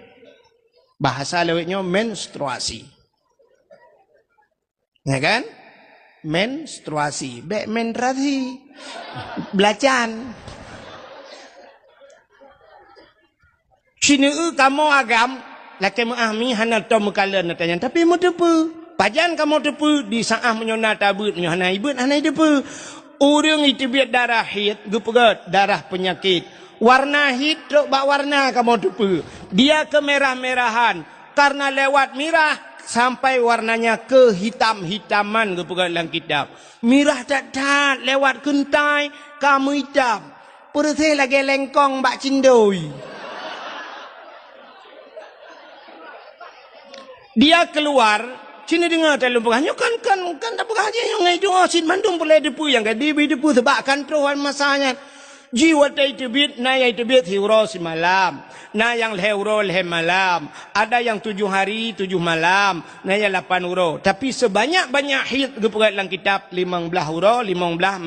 Bahasa lewatnya menstruasi. Ya kan? Menstruasi, menstruasi, belacan. Sini kamu agam, laki muahmi hana tom kala natanya, tapi mau tepu, pajan kamu tepu di saah menyona tabut, hana ibut hana tepu. Orang itu biar darah hid, gupegat darah penyakit. Warna hid, truk bak warna kamu tepu. Dia kemerah-merahan, karena lewat merah. Sampai warnanya ke hitam-hitaman ke dalam kitab. Mirah tak lewat kentai, kamu hitam. Perutnya lagi lengkong bak cindoi. Dia keluar, sini dengar dalam pengahnya kan tak pengahnya yang ngai doa sin mandung boleh depu yang gadi depu sebab kontrol masanya. Jiwa itu bit, na yang itu bit hiro si malam, na yang lehuro leh malam, ada yang 7 hari 7 malam, na yang 8 huro. Tapi sebanyak-banyak hid kepegat dalam kitab 15 huro, 15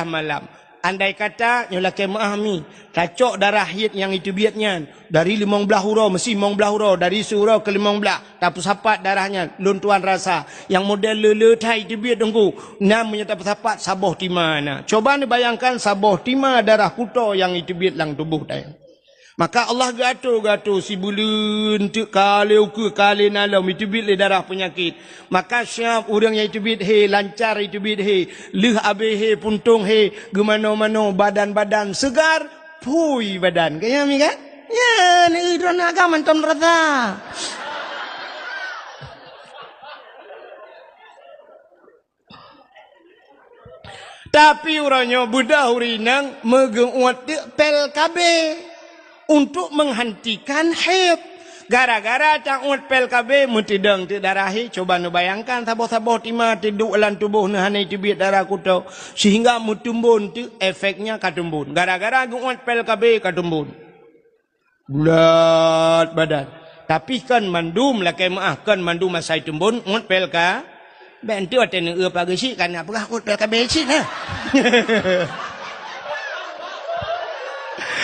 malam. Andai kata nyolake memahami kacok darah hid yang itu biatnya dari 15 huruf mesti 15 huruf dari surau ke 15 tapi sapat darahnya luntuan rasa yang model lele tai itu biat dengku namanya tapi sapat saboh timana. Coba ni bayangkan saboh tima darah kuto yang itu biat lang tubuh dai. Maka Allah gato si bulun tu kali uku kali nalam itu bit le darah penyakit. Maka siap orang yang itu bit he lancar itu bit he leh abe he puntung he gemano-mano badan-badan segar pui badan. Kaya mi kan? Ya ni idron agama tom rata. Tapi urangnya budak urinang megenguat pel kabe untuk menghentikan haid. Gara-gara cangut pel kabe mentidang ti darahi. Coba nu bayangkan saboh-saboh tima tiduk dalam tubuh nu hanai tibit darah kutau sehingga mutumbun tu efeknya katumbun. Gara-gara genguat pel kabe katumbun. Bulat badan. Tapi kan mandum lakai maafkan mandum masai tumbun ngut pel ka. Bantu ada yang pagi sih kan apa kah ut pelka besi nah.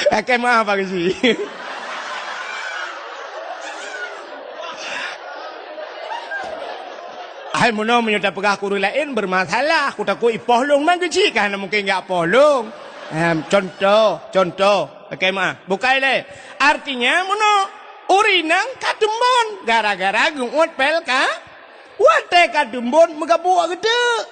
Akai maaf pagi sih. Ai mono menyudah pegah kuru lain bermasalah. Aku takut ipohlong man kecil kan mungkin enggak pohlong. Contoh. Akai maaf. Bukai le. Artinya mono urinang kadembon gara-gara gungut pelka. Wate kadumbon megabuak gede.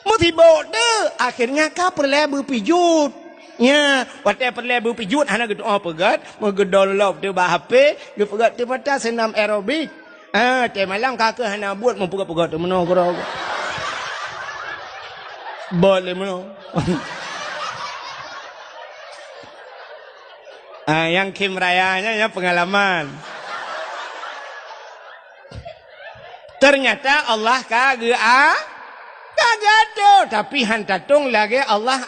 Mutibot de. Akhirnya ka perle berpijut. Ya, wate perle berpijut hana gitu oh pegat, megedolop de bahape, ge pegat de mata senam aerobik. Te malam kakak hana buat mempegat-pegat de meno gero. Boleh meno. Yang Kim Rayanya ya pengalaman. Ternyata Allah kagak ada, tapi hantatung lagi Allah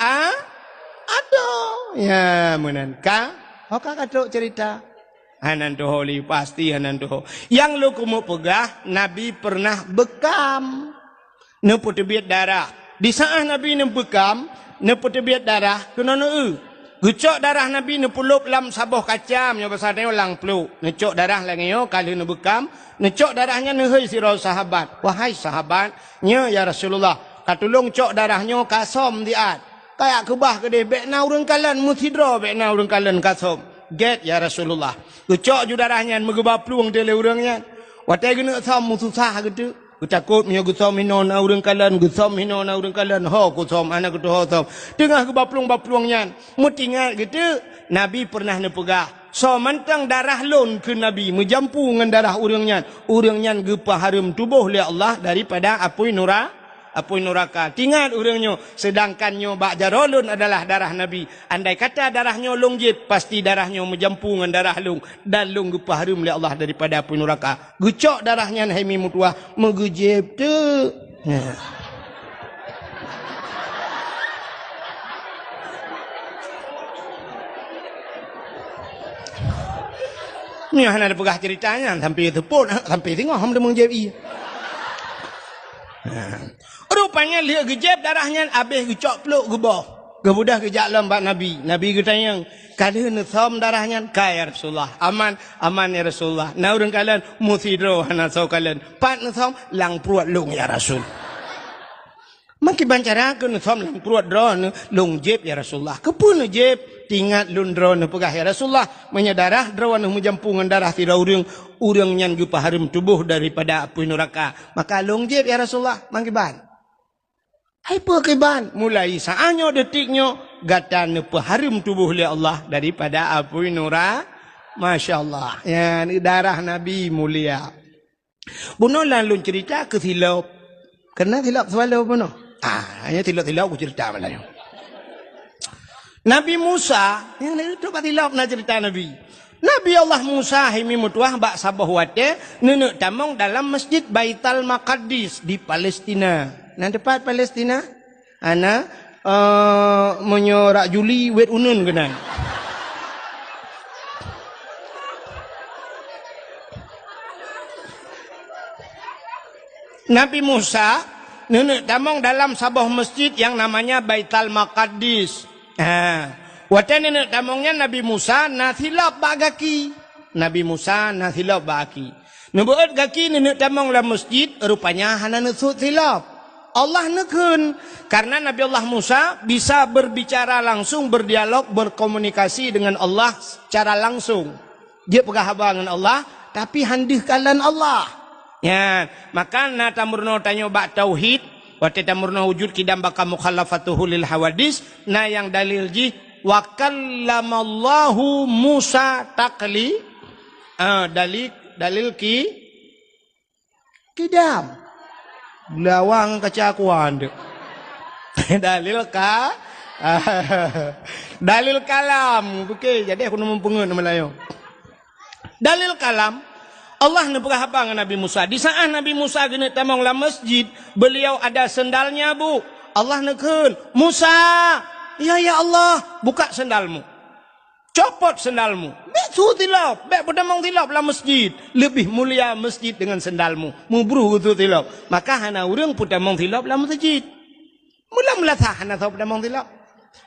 ada. Ya menanka, oka kadok cerita. Hanan doholi pasti hanan doho. Yang lu kumu pegah, Nabi pernah bekam, neput tebiat darah. Di saat Nabi nebekam, neput tebiat darah, kena Gucok darah Nabi nepulup lam saboh kacam nya besarnya lang peluk. Necok darah lagi yo kali nebekam, necok darahnya nehei sira sahabat. Wahai sahabat, nya ya Rasulullah, katulung cok darahnya kasom diat. Kayak kebah gede bekna urang kalan musidro bekna urang kalan kasom. Get ya Rasulullah. Gucok ju darahnya megebah pluang tele urangnya. Watai gena som mususah gitu. Takut punya gusom hinon urang kalan gusom hinon urang kalan ho gusom anak gitu ho som tengah ke bapluang-bapluangnya mutingat gitu Nabi pernah nepegah so mentang darah lon ke Nabi menjampu dengan darah urangnya gepa harum tubuh oleh Allah daripada apui neraka tingat urangnya sedangkannya bak jarolun adalah darah Nabi andai kata darahnya longjit pasti darahnya menjampu dengan darah lung dan lung gepa harum oleh Allah daripada apui neraka gucok darahnya haimi mutuah megejep tu ni hana ada pegah ceritanya sampai itu pun sampai tengok ham dia mengjep iya. Rupanya lihat gejep darahnya habis gecok peluk gebah. Gebudah kejak lembat Nabi. Nabi ketanya, "Kalian som darahnya?" "Kaya Rasulullah." Aman ya Rasulullah. Nah urang kalian musidro hana so kalian. Pat som lang pruat lung ya Rasul. Maki bancara ke som lang pruat dron lung jeb ya Rasulullah. Kepun jeb tingat lun dron pegah ya Rasulullah. Menyadarah drawan menjampungan darah tidak urang nyan gepa harum tubuh daripada api neraka. Maka lung jeb ya Rasulullah mangkiban. Hai pekiban mulai saatnya detiknya gatan peharum tubuh oleh Allah daripada api neraka. Masya Allah ya darah Nabi mulia. Bunuh lalu cerita ke silap. Kena silap selalu bunuh. Hanya silap-silap aku cerita malah. Nabi Musa yang itu silap nak cerita Nabi. Nabi Allah Musa himi mutuah bak sabah wate nenek tamong dalam masjid Baitul Maqdis di Palestina. Nah tempat Palestina, ana menyorak Juli wet unun kena. Nabi Musa nenek tamong dalam sebuah masjid yang namanya Baitul Maqdis. Wate nenek tamongnya Nabi Musa nathilap bagaki. Nabi Musa nathilap baki. Nubuat gaki nenek tamong dalam masjid rupanya hana nusut silap. Allah nekun karena Nabi Allah Musa bisa berbicara langsung, berdialog, berkomunikasi dengan Allah secara langsung. Dia pegah dengan Allah tapi handih kalan Allah. Ya, maka na tamurno tanyo bak tauhid, wa tamurno wujud kidam baka mukhallafatuhu lil hawadis, na yang dalil ji wa kallamallahu Musa takli. Dalil kidam. Lawang kacakuan dek. Dalil ka? Dalil kalam. Okey, jadi aku nak mempengen nama Melayu. Dalil kalam. Allah nak berapa dengan Nabi Musa? Di saat Nabi Musa kena tamang dalam masjid, beliau ada sendalnya, bu. Allah nak Musa, ya Allah, buka sendalmu. Copot sendalmu. Bek suruh tilap. Bek berdamang tilap dalam masjid. Lebih mulia masjid dengan sendalmu. Mubruh itu tilap. Maka hana orang pudamang tilap dalam masjid. Mula-mula sah hana tahu pudamang tilap.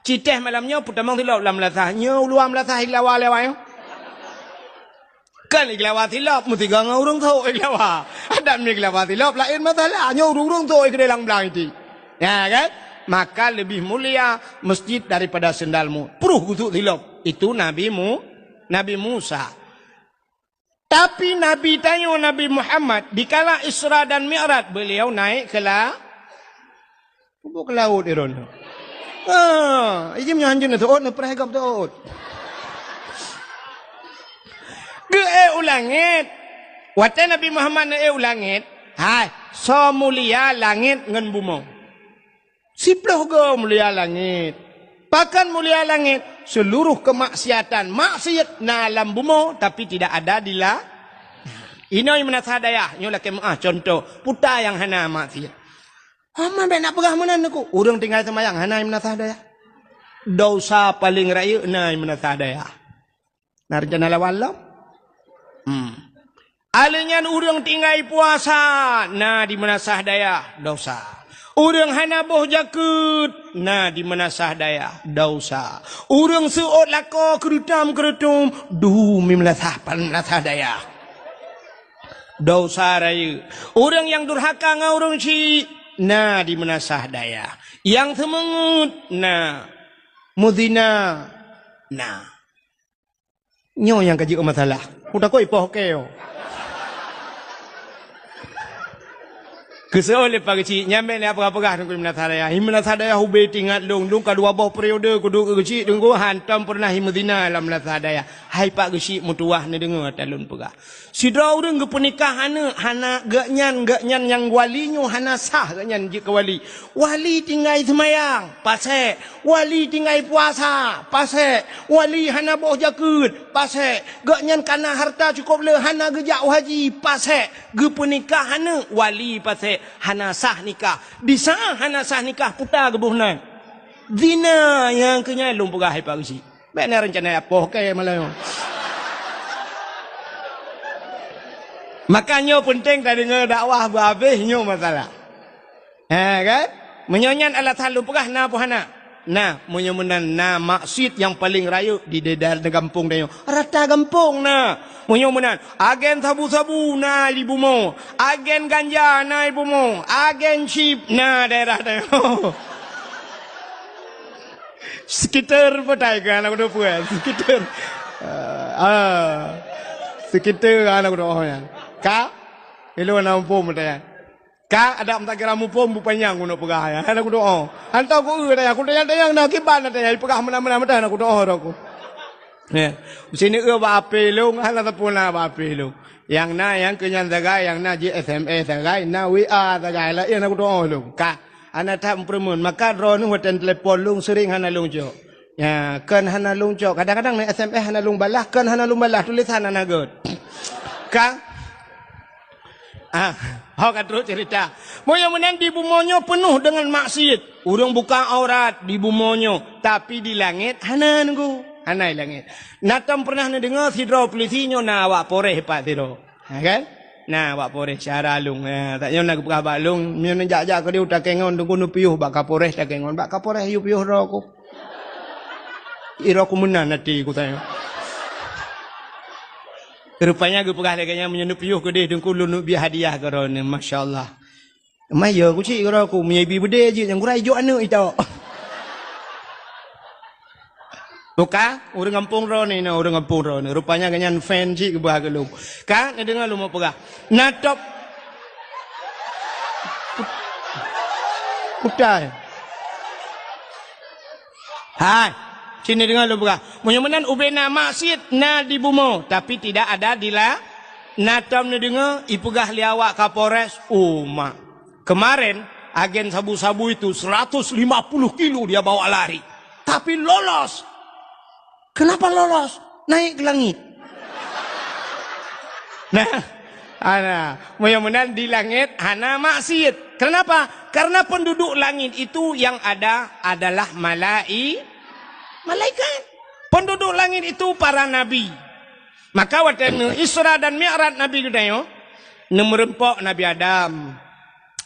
Citeh malamnya pudamang tilap dalam melasahnya. Luar melasah ilawa-lewa. Kan iklawa tilap. Mesti ganga orang tahu iklawa. Ada ni iklawa tilap. Lain masalahnya orang tahu ikdelang belang itu. Ya kan? Maka lebih mulia masjid daripada sendalmu. Peruh kutuk tilap. Itu Nabi Musa. Tapi Nabi tanya Nabi Muhammad, dikala Isra dan Mi'raj, beliau naik ke laut iron. Ini menyanjung tu, nak perhagap tu. Ke ulangit. Wata Nabi Muhammad na ulangit. Hai, so mulia langit ngan bumi. Siploh go mulia langit. Bahkan mulia langit, seluruh kemaksiatan, maksiat na alam bumi, tapi tidak ada di la. Ini yang menasah daya. Ini lagi contoh, puta yang hana maksiat. Aman ben nak pegah mana aku? Orang tinggal semayang, hana yang menasah daya. Dosa paling raya, na yang menasah daya. Narjana lawalam. Alenyan orang tinggal puasa, na di menasah daya, dosa. Orang hana boh jakut, na di menasah daya, dosa. Orang seot lako kerutam, dumi menasah daya, dosa raya. Orang yang durhaka ngau orang syirik, na di menasah daya. Yang semengut, na mudina, na. Nyo yang kaji masalah. Udah kau ipoh keo. Keseoleh pagi cik nyampe ni apa-apa dengan menasah daya. Menasah daya hubei tingkat long kedua bawah periode kudu kecik tunggu hantam pernah himudina dalam menasah daya. Hai pak kecik mutuah ni dengar talun pegah. Sidra orang ke pernikahan hana gaknyan yang walinya hana sah gaknyan jika wali. Wali tinggal semayang, pasal. Wali tinggal puasa, pasal. Wali hana boh jakut, pasal. Gaknyan kana harta cukup le hana gejak haji, pasal. Ke pernikahan wali pasal. Hana sah nikah. Di sana hana sah nikah putar ke buhnan. Zina yang kenyalung pegah hai pak kecik. Baik ni rencana apa ke malam. Makanya penting tak dengar dakwah berhabisnya masalah. Kan? Menyonyan alat halu pegah na apa hana? Nah, menyomenan na maksud yang paling raya di daerah kampung dia. Rata kampung na. Menyomenan agen sabu-sabu na ibu mo. Agen ganja na ibu mo. Agen chip na daerah dia. Sekitar petai kan aku dah puas. Sekitar. Sekitar kan aku dah oh. Ka, ilo na umpom dia. Ka ada tak kira umpom bupanyang aku nak pegah ya. Aku doa. Hantar aku dia. Aku tayang nak kiban dia. Pegah mana-mana aku doa aku. Ya. Sini ba apelong hala tapuna ba apelong. Yang na yang kenyan dagai yang na SMS dagai na WA dagai la yang aku doa long. Ka ana tak permun maka ron hotel telepon long sering hana long jo. Ya, kan hana long jo. Kadang-kadang na SMS hana long balah, kan hana long balah tulisan hana god. Ka Hak terus cerita. Mudah-mudahan di bumonyo penuh dengan maksiat. Urang buka aurat di bumonyo, tapi di langit hana nunggu. Hana di langit. Natam pernah dengar sidra polisinyo na awak poreh pak sidra. Kan? Nah, awak poreh cara lung. Tak nyon nak buka balung, nyon jak-jak ke dia utak kengon tunggu nu piuh bak kaporeh tak kengon. Bak kaporeh yu piuh ro aku. Ira aku menan nanti aku tanya. Rupanya aku pegah leganya menyenup piuh ke dia dengku lunuk biar hadiah ke rona. Masya Allah. Maya aku cik ke aku. Menyabi beda je. Yang kurai juk anak itu. Buka. Orang kampung rona ni. Orang kampung rona. Rupanya kanyan fan cik ke buah ke lu. Kan? Nak dengar lu mau pegah. Natop. Kutai. Hai. Sini dengar lu buka. Mudah-mudahan ubena maksiat na di bumo. Tapi tidak ada di la. Natam ni dengar. Ipegah liawak kapores. Mak. Kemarin. agen sabu-sabu itu 150 kilo dia bawa lari. Tapi lolos. Kenapa lolos? Naik ke langit. Nah, mudah-mudahan di langit hana maksiat. Kenapa? Karena penduduk langit itu yang ada adalah malaikat. Penduduk langit itu para nabi. Maka waktu Isra dan Mi'raj Nabi Gudayo, merempok Nabi Adam,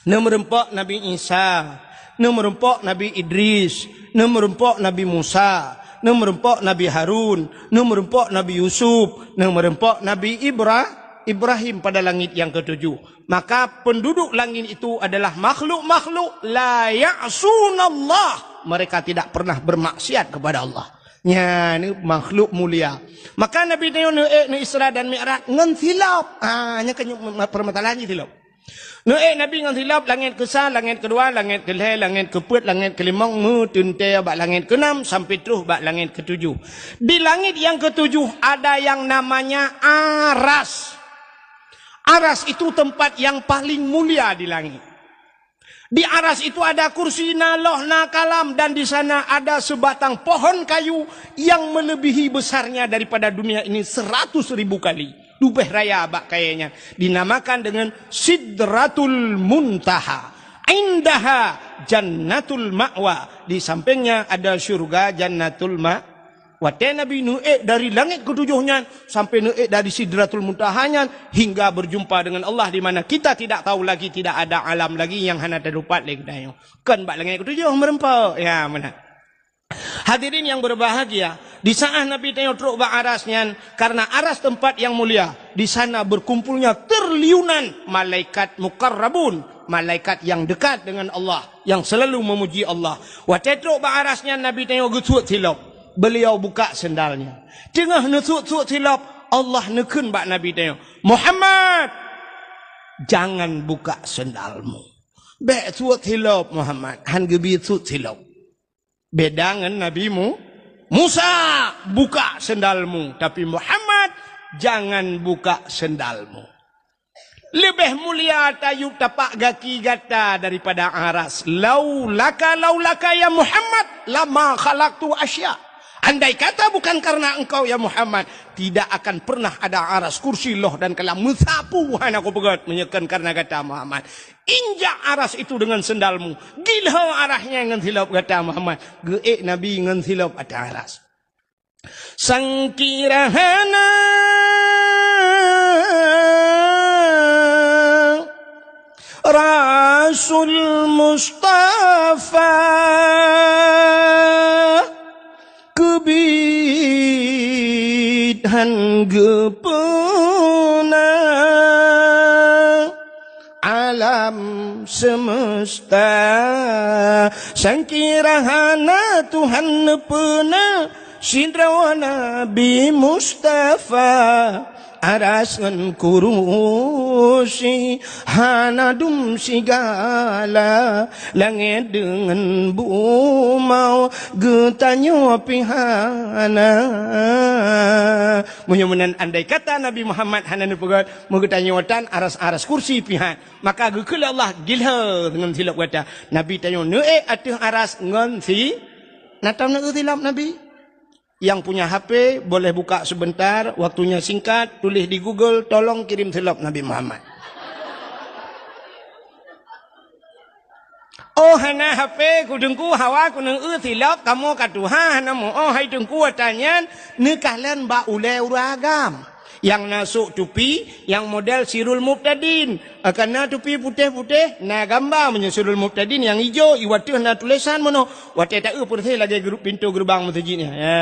merempok Nabi Isa, merempok Nabi Idris, merempok Nabi Musa, merempok Nabi Harun, merempok Nabi Yusuf, merempok Nabi Ibrahim pada langit yang ketujuh. Maka penduduk langit itu adalah makhluk-makhluk la ya'sunallah. Mereka tidak pernah bermaksiat kepada Allah. Ya, ini makhluk mulia. Maka Nabi ni Isra dan Mi'raj ngan silap. Nya kanyu permasalahan silap. Nabi ngan silap langit ke-1, langit kedua, langit ke-2, langit ke-4, langit ke-5, tunte bak langit ke-6 sampai terus bak langit ke-7. Di langit yang ke-7 ada yang namanya Aras. Aras itu tempat yang paling mulia di langit. Di aras itu ada kursi naloh kalam dan di sana ada sebatang pohon kayu yang melebihi besarnya daripada dunia ini 100.000 kali. Dubeh raya abak kayaknya dinamakan dengan Sidratul Muntaha. Indaha Jannatul Ma'wa. Di sampingnya ada surga Jannatul Ma'wa. Waktu Nabi Nuh dari langit ketujuhnya sampai Nuh dari Sidratul Muntahanya hingga berjumpa dengan Allah di mana kita tidak tahu lagi, tidak ada alam lagi yang hanya terdapat lagi dayo. Kan bak langit ketujuh merempau. Ya benar. Hadirin yang berbahagia, di saat Nabi tengok truk bak arasnya, karena aras tempat yang mulia, di sana berkumpulnya triliunan malaikat mukarrabun, malaikat yang dekat dengan Allah, yang selalu memuji Allah. Waktu truk bak arasnya Nabi tengok gesut silap. Beliau buka sendalnya. Tengah nesut-sut silap, Allah nekun bak Nabi tengok. Muhammad, jangan buka sendalmu. Bek sut silap Muhammad, han gebi sut silap. Beda dengan nabimu Musa, buka sendalmu. Tapi Muhammad, jangan buka sendalmu. Lebih mulia tayub tapak gaki gata daripada aras. Laulaka ya Muhammad, lama khalaqtu asya. Andai kata bukan karena engkau ya Muhammad, tidak akan pernah ada aras kursi loh dan kalam mensapu aku pegat menyekan karena kata Muhammad. Injak aras itu dengan sendalmu. Gila arahnya dengan silap kata Muhammad. Geek Nabi dengan silap ada aras. Sangkirahana Rasul Mustafa kebidhan gepuna alam semesta sangkirahana Tuhan nepena Sidrawa Nabi Mustafa araskan kurusi hanadum sigala langit dengan bumau getanyo pihana. Mudah-mudahan andai kata Nabi Muhammad hana nepegat mengetanyotan aras-aras kursi pihan, maka gekul Allah gilha dengan silap kata Nabi tanyo ne atuh aras ngon si natam nak silap Nabi. Yang punya HP boleh buka sebentar, waktunya singkat, tulis di Google, tolong kirim silap Nabi Muhammad. Oh hana HP kudengku hawa kuneng silap kamu katuha hana mo oh hai dengku tanya nekahlan ba ule uragam. Yang nasuk tupi yang model Sirul Muqtadin, karena tupi putih-putih na gambar punya Sirul Muqtadin yang hijau iwatuh na tulisan mono wate tak putih lagi pintu gerbang masjidnya ya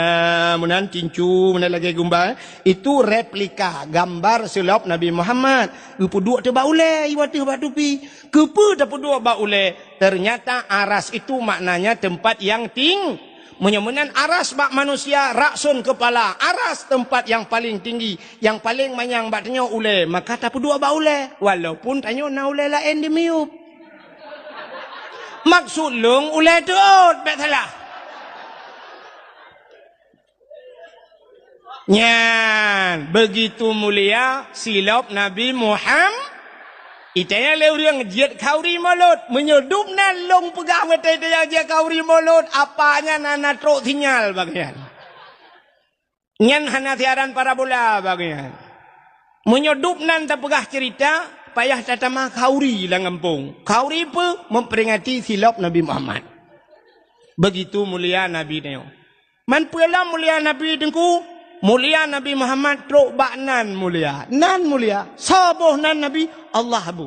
munan cincu munan lagi gambar itu replika gambar silap Nabi Muhammad kepuduk te baule iwatuh ba tupi kepu te puduk baule. Ternyata aras itu maknanya tempat yang tinggi. Menyemunan aras bak manusia raksun kepala, aras tempat yang paling tinggi, yang paling manyang bak tanya ule, maka tak dua bak ule, walaupun tanya na ule lain di miup. Maksud lung ule tu bak salah. Nyan, begitu mulia silap Nabi Muhammad. Itanya leurang jiat kauri mulut. Menyedup nan long pegang betai dia jiat kauri mulut. Apanya nana trok sinyal bagian. Nyan hana siaran parabola bagian. Menyedup nan tak pegah cerita. Payah tatama kauri lah ngampung. Kauri apa? Memperingati silap Nabi Muhammad. Begitu mulia Nabi ni. Man pula mulia Nabi dengku. Mulia Nabi Muhammad trok bak nan mulia. Nan mulia. Sabuh nan Nabi Allah abu.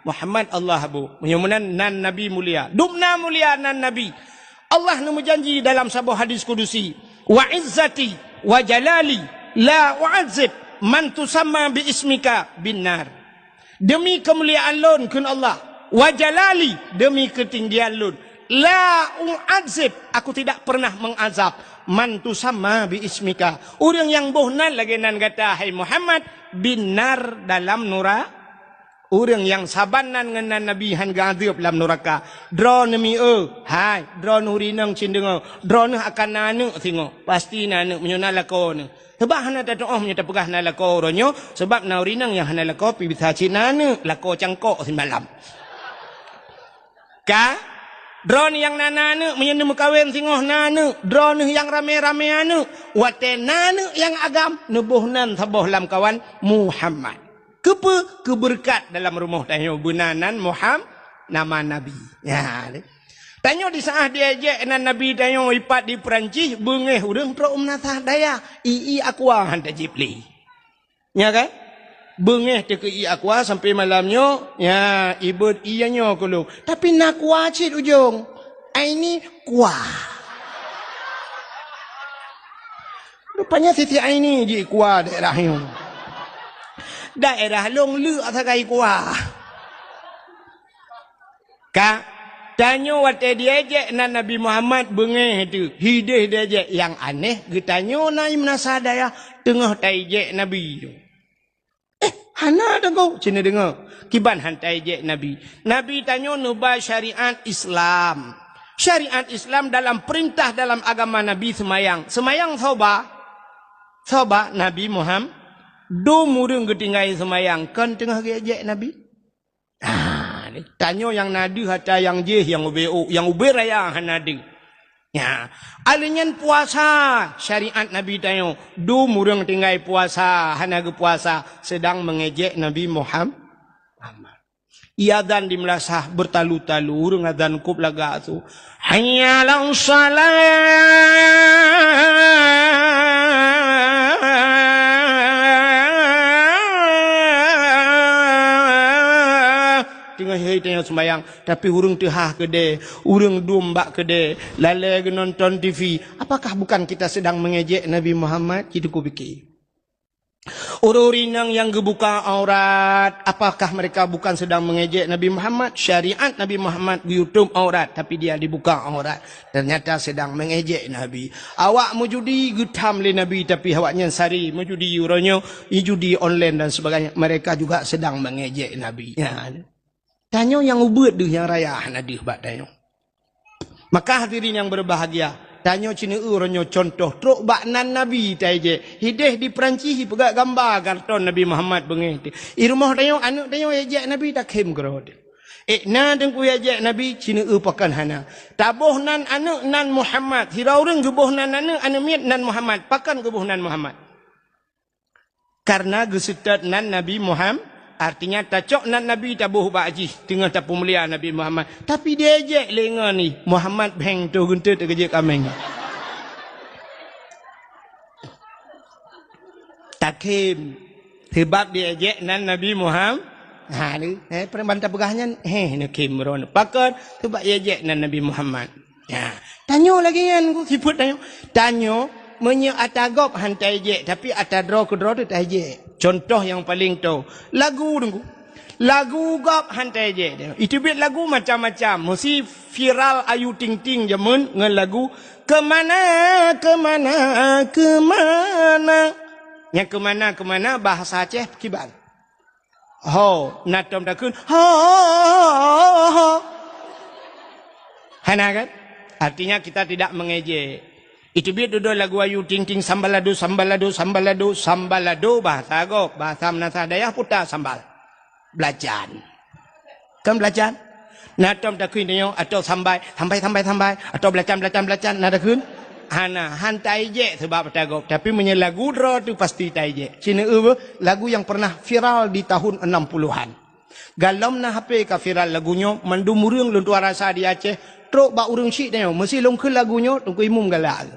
Muhammad Allah abu. Menyumunan nan Nabi mulia. Dumna mulia nan Nabi. Allah nama janji dalam sebuah hadis kudusi. Wa izzati wa jalali la u'adzib man tusamma bi ismika binnar. Demi kemuliaan lun kun Allah. Wa jalali demi ketinggian lun. La u'adzib aku tidak pernah mengazab. Man tusamma bi ismika. Orang yang bohnan lagi nan kata hai Muhammad binar dalam nura. Orang yang sabanan dengan Nabi han gadib dalam neraka. Dro nemi hai dro nuri nang cindengo. Dro ne akan nanu singo. Pasti nanu menyuna lako ne. Sebab hana tak doa menyata pegah na lako ronyo sebab nuri nang yang hana lako pi bisa cinanu lako cangkok semalam. Ka drone yang nana menyenda mukawin singoh nana, drone yang rame-rame anu, wate nana yang agam nebuhnan saboh lam kawan Muhammad. Keberkat dalam rumah tanyo bunanan Muhammad nama Nabi. Ya. Tanyo di saat dia je nan Nabi tanyo ipat di Perancis bengeh urang pro umnatah daya ii aqua hanta jipli. Ya kan? Bengeh teke i aqua sampai malamnya ya ibut ianya kulung tapi nak kuacit ujung ini kuah rupanya Siti Aini ji kuah daerah long lu atakai kuah ka tanyo wate dia je nan Nabi Muhammad bengeh tu hidih dia je yang aneh getanyo na imnasadaya tengah tai je Nabi tu. Hana dengar, cina dengar. Kiban hantai je Nabi. Nabi tanya nubah syariat Islam. Syariat Islam dalam perintah dalam agama Nabi semayang. Semayang soba. Soba Nabi Muhammad. Do murung ketinggai semayang. Kan tengah je Nabi. Tanya yang nadi hata yang je yang ubeo. Yang ube raya hanadi. Ya, alinyan puasa syariat Nabi tayo du murung tinggai puasa hanaga puasa sedang mengejek Nabi Muhammad. Iadzan di melasah bertalu-talu urung adzan kub laga tu. Hayya 'alas shalah. Tengah hari tengah sembayang tapi urung tehah kede, urung domba kede, lalai nonton TV. Apakah bukan kita sedang mengejek Nabi Muhammad? Itu ku fikir. Orang-orang yang gebuka aurat, apakah mereka bukan sedang mengejek Nabi Muhammad? Syariat Nabi Muhammad di YouTube aurat tapi dia dibuka aurat. Ternyata sedang mengejek Nabi. Awak mujudi getam le Nabi tapi awaknya sari mujudi uronyo, judi online dan sebagainya. Mereka juga sedang mengejek Nabi. Ya. Tanyo yang ubud deh yang raya nadih bak tanyo. Maka hadirin yang berbahagia, tanyo cina uronyo contoh truk bak nan Nabi taje. Hideh di Perancis pegak gambar karton Nabi Muhammad bengeh. I rumah tanyo anak tanyo ejek Nabi tak kem gerod. Na dengku ejek Nabi cina pakan hana. Tabuh nan anak nan Muhammad. Hira urang gebuh nan anak miat nan Muhammad. Pakan gebuh nan Muhammad. Karena gesetat nan Nabi Muhammad. Artinya tacok nan Nabi tabuh ba'ji tengah tapu mulia Nabi Muhammad. Tapi dia ejek lenga ni Muhammad beng tu guntur terkejek kameng. Takim sebab dia ejek nan Nabi Muhammad. Ha ni perembanta pegahnya ni kim ron. Pakon sebab dia ejek nan Nabi Muhammad. Ya. Tanyo lagi kan ku siput tanyo. Tanyo menye atagop hantai ejek tapi atadro kudro tu tak ejek. Contoh yang paling tahu lagu tunggu. Lagu gap hantai je. Itu biar lagu macam-macam. Mesti viral Ayu Ting Ting jamun dengan lagu kemana kemana kemana. Yang kemana kemana bahasa Aceh kiban. Ho natom takun. Ho. Hana kan? Artinya kita tidak mengejek. Itu biar duduk lagu Ayu Ting Ting sambalado sambalado sambalado sambalado bahasa agok bahasa Menasa Dayah putar sambal. belajar. Kan belajar? Nah, tom tak kuin dia atau sampai atau belajar nak kun. Hana hantai je sebab petagop. Tapi punya lagu draw tu pasti tai je. Cina lagu yang pernah viral di tahun 60-an. Galom na HP ka viral lagunya mandu murung lun tua rasa di Aceh. Truk ba urung syik dia. Mesti longkeun lagunya tungku imum galak.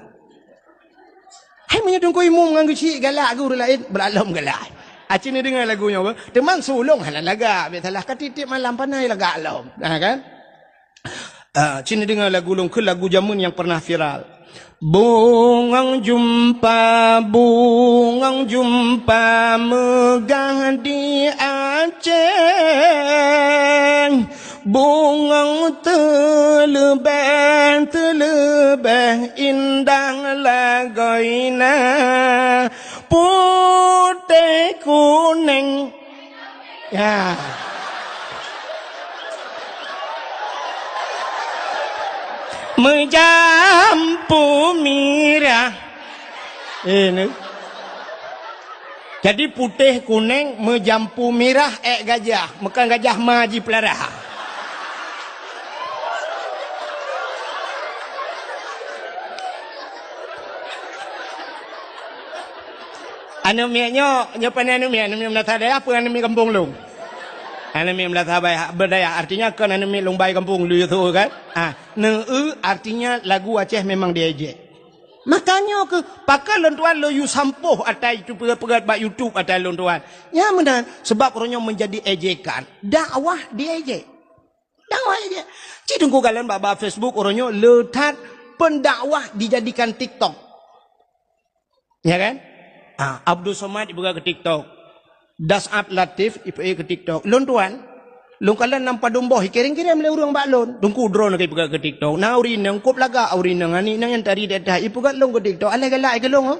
Hai punya tungku imum nganggu syik galak guru lain beralom galak. Aceh ni dengar lagunya apa? Teman sulung halal laga. Biasalah katitip malam panai laga alom. Kan? Cina dengar lagu longkeun lagu jamun yang pernah viral. Bungang jumpa megah di Aceh. Bungang telebeh indah lagoina. Putih kuning. Ya. Menjampu mirah. Ini. Jadi putih kuning menjampu mirah gajah. Bukan gajah maji pelarah. Anu miaknya nyepan anu miak melata daya apa anu miak kampung lu. Anu miak melata berdaya artinya kan anu miak lumbai kampung lu itu kan. Artinya lagu Aceh memang diejek. Makanya ke pakai lontuan lo you sampuh atai itu pegat bak YouTube atai lontuan. Ya benar sebab orangnya menjadi ejekan. Dakwah diejek. Dakwah ejek. Cidungku kalian bak Facebook orangnya letak pendakwah dijadikan TikTok. Ya kan? Abdul Somad ibu ke TikTok. Dasat Latif ibu ke TikTok. Lontuan Long kalian nampak domboh kiring-kiring mele urang baklon. Dungku drone ke ke TikTok. Na urin nang kop laga urin nang ani nang yang tadi dah ipu kat long ke TikTok. Alai galak ke long.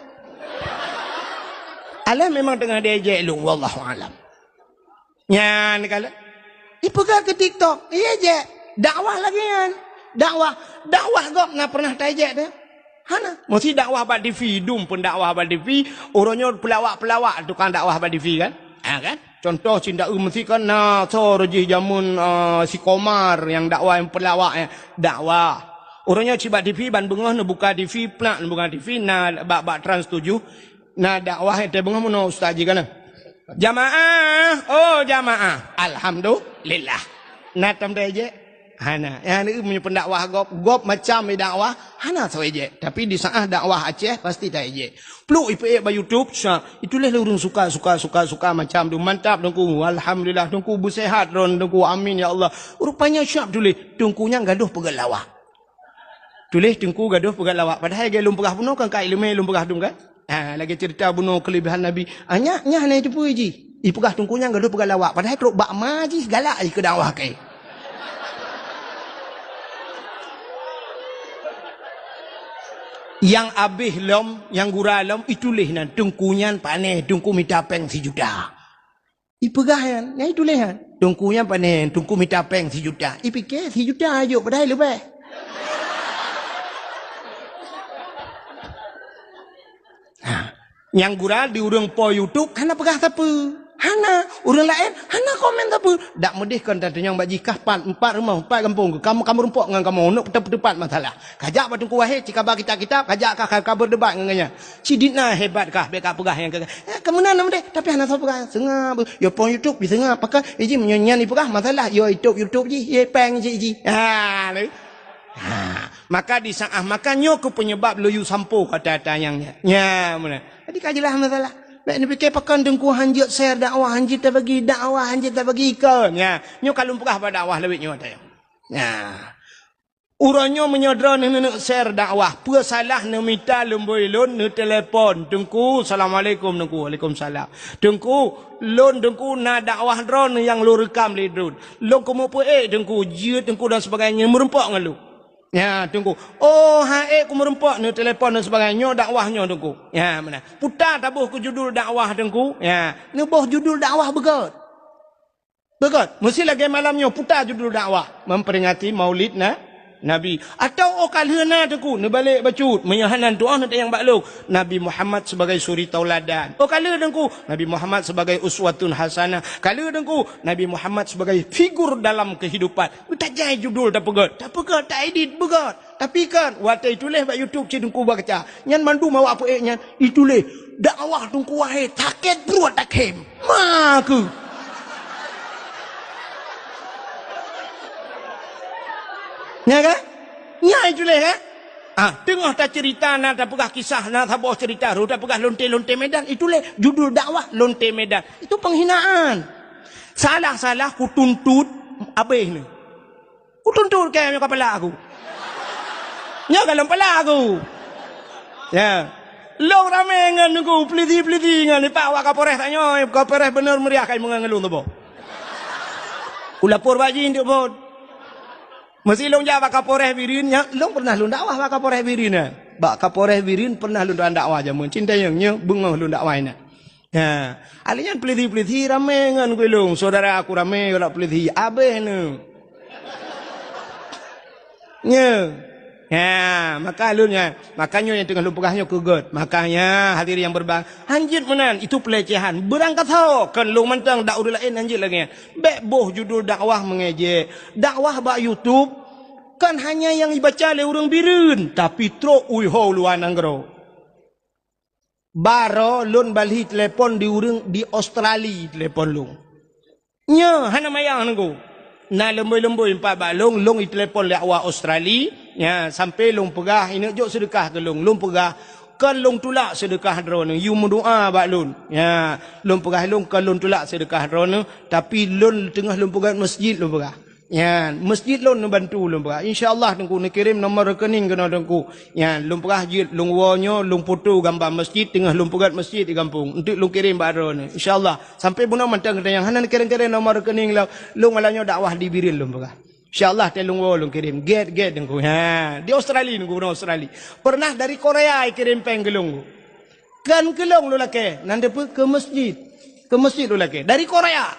Alai memang tengah diajak long wallahu alam. Nyan kala. Ipu kat ke TikTok. Iya je. Dakwah lagi kan. Dakwah gop na pernah tajak dah. Hana. Mesti dakwah bak TV dum pun dakwah bak TV. Orangnya pelawak-pelawak tukang dakwah bak TV kan. Kan? Contoh cinta mesti kan so rejih jamun si Komar yang dakwah yang pelawak dakwah. Orangnya cibat TV ban bengah nak buka TV plak nak buka TV na bak Trans 7 na dakwah te bengah mun ustaz ji kana. Jamaah, jamaah. Alhamdulillah. Na tam je. Hana, yang ini punya pendakwah gop macam dakwah, hana sahaja. Tapi di saat dakwah Aceh pasti tak je. Peluk ipe ba YouTube, itulah lurung suka macam tu mantap dongku. Alhamdulillah dongku bersehat ron dongku amin ya Allah. Rupanya syap tulis dongkunya gaduh pegat lawak. Tulis dongku gaduh pegat lawak. Padahal dia lum pegah bunuh kan kai lemai lum pegah dum kan. Lagi cerita bunuh kelebihan Nabi. Nya hanya itu pun ji. Ipegah dongkunya gaduh pegat lawak. Padahal keruk bak maji galak ke dakwah kai. Yang abih lom, yang gura lom, itulah nan tungkunyan paneh, tungku minta peng si juta. Ipegahan, ya itulah kan. Tungkunyan paneh, tungku minta peng si juta. Ipikir si juta ayo padahal lebih. Yang gura di urang po YouTube, hana pegah tapu. Hana, orang lain, hana komen tapu. Dak medih kan tadinya bagi kahpan, empat rumah, empat kampung. Kamu rumpok dengan kamu, nak tepat masalah. Kajak batungku wahai, jika bagi kita, kajak kah berdebat dengannya. Cidina hebat kah, beka pegah yang kagak. Kamu nana medih, tapi hana so pegah. Sengah, yo pon YouTube, bisa ngah, pakai, iji menyanyian ni pegah masalah. Yo YouTube ji, ye peng ji. Maka di saat makanya ke penyebab loyu sampo kata tayangnya. Ya, mana? Jadi kajilah masalah. Baik ni fikir pakan dengku hanjit share dakwah hanjit tak bagi dakwah hanjit tak bagi ikon. Ya, nyo kalau pegah pada dakwah lebih nyo tayang. Ya. Urangnya menyodra nak share dakwah. Apa salah nak minta lemboi lon nak telefon. Dengku assalamualaikum dengku. Waalaikumsalam. Dengku lon dengku nak dakwah drone yang lu rekam le drone. Lon komo pe dengku jut dengku dan sebagainya merempok dengan lu. Ya, tunggu. Oh, aku merempak ni telefon dan sebagainya dakwahnya tunggu. Ya, mana? Putar tabuh ke judul dakwah tunggu. Ya, ni boh judul dakwah begot. Begot. Mesti lagi malamnya putar judul dakwah memperingati Maulid Nabi atau kalhana tu ne balik bacut menyahanan doa nanti yang bakluk Nabi Muhammad sebagai suri tauladan kala dengku Nabi Muhammad sebagai uswatun hasanah kala dengku Nabi Muhammad sebagai figur dalam kehidupan tak jai judul tak pegat tak edit begat tapi kan watai tulis bak YouTube dengku baca nyan mandu mau apa nyan itulis dakwah dengku wahai taket beruat takem maku ya kan? Ya itu lah kan? Tengah tak cerita nak tak pegah kisah nak tak bawa cerita ru tak pegah lonte-lonte Medan itu lah judul dakwah lonte Medan itu penghinaan salah ku tuntut abih ni ku tuntut kayak kepala aku nya kalau kepala aku ya long ramai dengan aku peliti dengan ni pak wak kapolres tanya kapolres benar meriah kai mengelung tu bo ku lapor baji nduk bo mesti long jawab kapolres Birin nya long pernah long dakwah bak kapolres Birin bak kapolres Birin pernah long dakwah jamun cinta yang nya bengah long dakwah ina ya alinya peliti ramai dengan ku long saudara aku ramai kalau peliti abeh nu nya ya maka lunya makanya yang tengah lu pegahnya kegut makanya hadirin yang berbang hanjit menan itu pelecehan berangkat ho kan lu mentang dak udah lain hanjit lagi bek boh judul dakwah mengejek dakwah bak YouTube kan hanya yang dibaca oleh orang Birin tapi tro ui ho luan anggro baro lun balhi telepon di urang di Australia telepon lu nya hana mayang nanggo na lemboi empat bak long i telepon dakwah Australia ya sampai long pegah ini jok sedekah ke long pegah kan long tulak sedekah drone you mendoa bak long ya long pegah long kan long tulak sedekah drone tapi long tengah long pegah masjid long pegah ya masjid long bantu long pegah insyaallah tengku nak kirim nomor rekening kena tengku ya long pegah jid long wonyo long foto gambar masjid tengah long pegah masjid di kampung untuk long kirim bak drone insyaallah sampai buna mantang kena yang hanan kirim nomor rekening long alanya dakwah di Birin long pegah insyaallah telung wolong kirim get dengku ha di Australia nunggu Australia pernah dari Korea kirim penggelung kan gelung lu lake nanti ke masjid lu lake dari Korea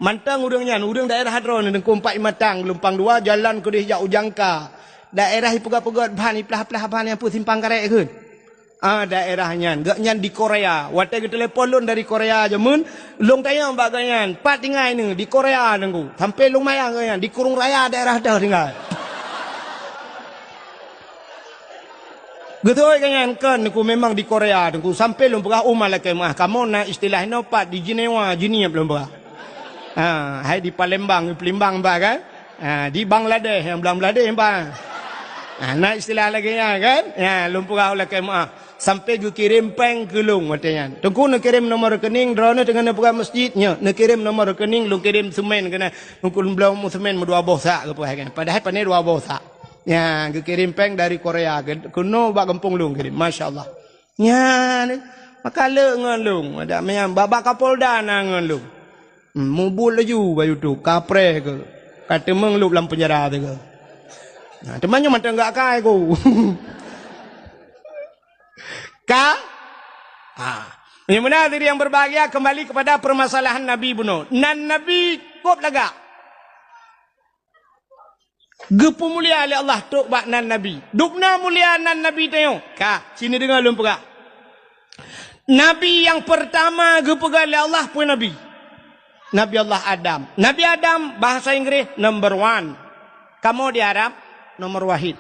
mantang urangnya urang daerah hadron dengku 4 matang lumpang 2 jalan ke dia ujangka daerah pegak-pegak bahan iplah-plah bahan yang pun simpang karek keun daerahnya gak nyan di Korea watai ke telepon lon dari Korea jamun long tayang baganyan pat tinggal ni di Korea nengku sampai long mayang ganyan di Kurung Raya daerah dah tinggal Getoi ganyan kan nengku memang di Korea nengku sampai long pegah umah laki mah kamu nak istilah no pat di Jenewa Jini belum pegah hai di Palembang ba kan di Bangladesh yang Bangladesh ba nak istilah lagi ya kan ya long pegah laki mah sampai gue kirim peng ke long matanya tengku nak kirim nomor rekening drone dengan nak masjidnya nak kirim nomor rekening lu kirim semen kena mungkin belum semen 2 bosa ke kan padahal pane 2 bosa ya gue kirim peng dari Korea kuno bak kampung lu kirim masyaallah ya maka le ngan long ada mayam babak Kapolda ngan long mubul laju bayu tu kapre ke kata meng lu dalam penjara tu ke nah temannya mantang gak kai ku Yang mana diri yang berbahagia kembali kepada permasalahan Nabi buno. Nan Nabi kop laga. Gepu mulia oleh Allah tok bak nan Nabi. Dukna mulia nan Nabi tayo. Sini dengar lum pegak. Nabi yang pertama gepu oleh Allah pun Nabi. Nabi Allah Adam. Nabi Adam bahasa Inggris number 1. Kamu di Arab nomor wahid.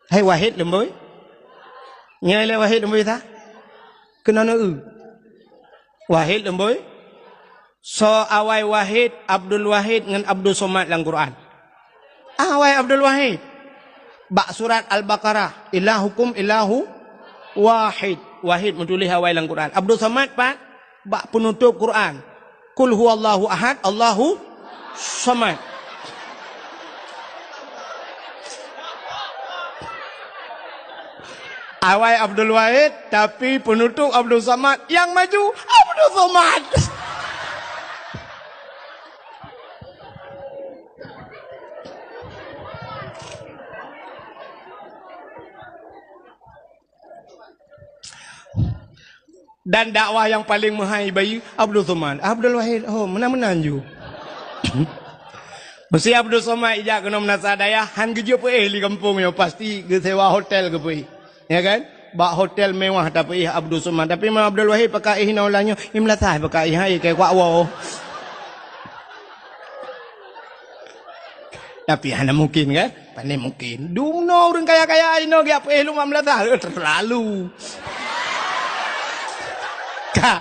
Hai wahid lemboi. Nyai le wahid lemboi ta? Kena na wahid lemboi. So awai wahid Abdul Wahid dengan Abdul Somad dalam Quran. Awai Abdul Wahid. Bak surat Al-Baqarah, ilahukum ilahu wahid. Wahid menulis awai dalam Quran. Abdul Somad pak bak penutup Quran. Qul huwallahu ahad, Allahu Somad. Awai Abdul Wahid tapi penutup Abdul Somad yang maju Abdul Somad. Dan dakwah yang paling mahal bayi Abdul Somad. Abdul Wahid mana-mana ju. Mesti Abdul Somad ijak kena menasa daya han kerja pe di kampung yo pasti ke sewa hotel ke pe. Ya kan? Bak hotel mewah tapi Abdul Somad tapi Imam Abdul Wahid pakai naulanyo imlatah pakai hai ke kwa wo. Tapi hanya mungkin kan? Pandai mungkin. Duno orang kaya-kaya ino ge apa lu mamlatah terlalu. Ka.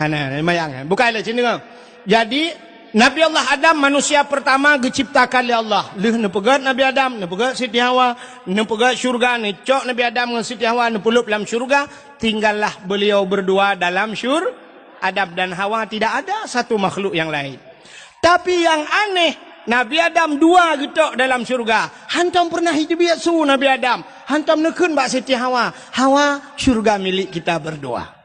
Hana mayang. Bukan sini kan. Jadi Nabi Allah Adam manusia pertama diciptakan oleh Allah. Leh nepegat Nabi Adam, nepegat Siti Hawa, nepegat syurga, necok Nabi Adam dengan Siti Hawa nepulup dalam syurga, tinggallah beliau berdua dalam Adam dan Hawa, tidak ada satu makhluk yang lain. Tapi yang aneh, Nabi Adam dua getok dalam syurga. Hantam pernah hidup biasa Nabi Adam. Hantam nekun bak Siti Hawa. Hawa syurga milik kita berdua.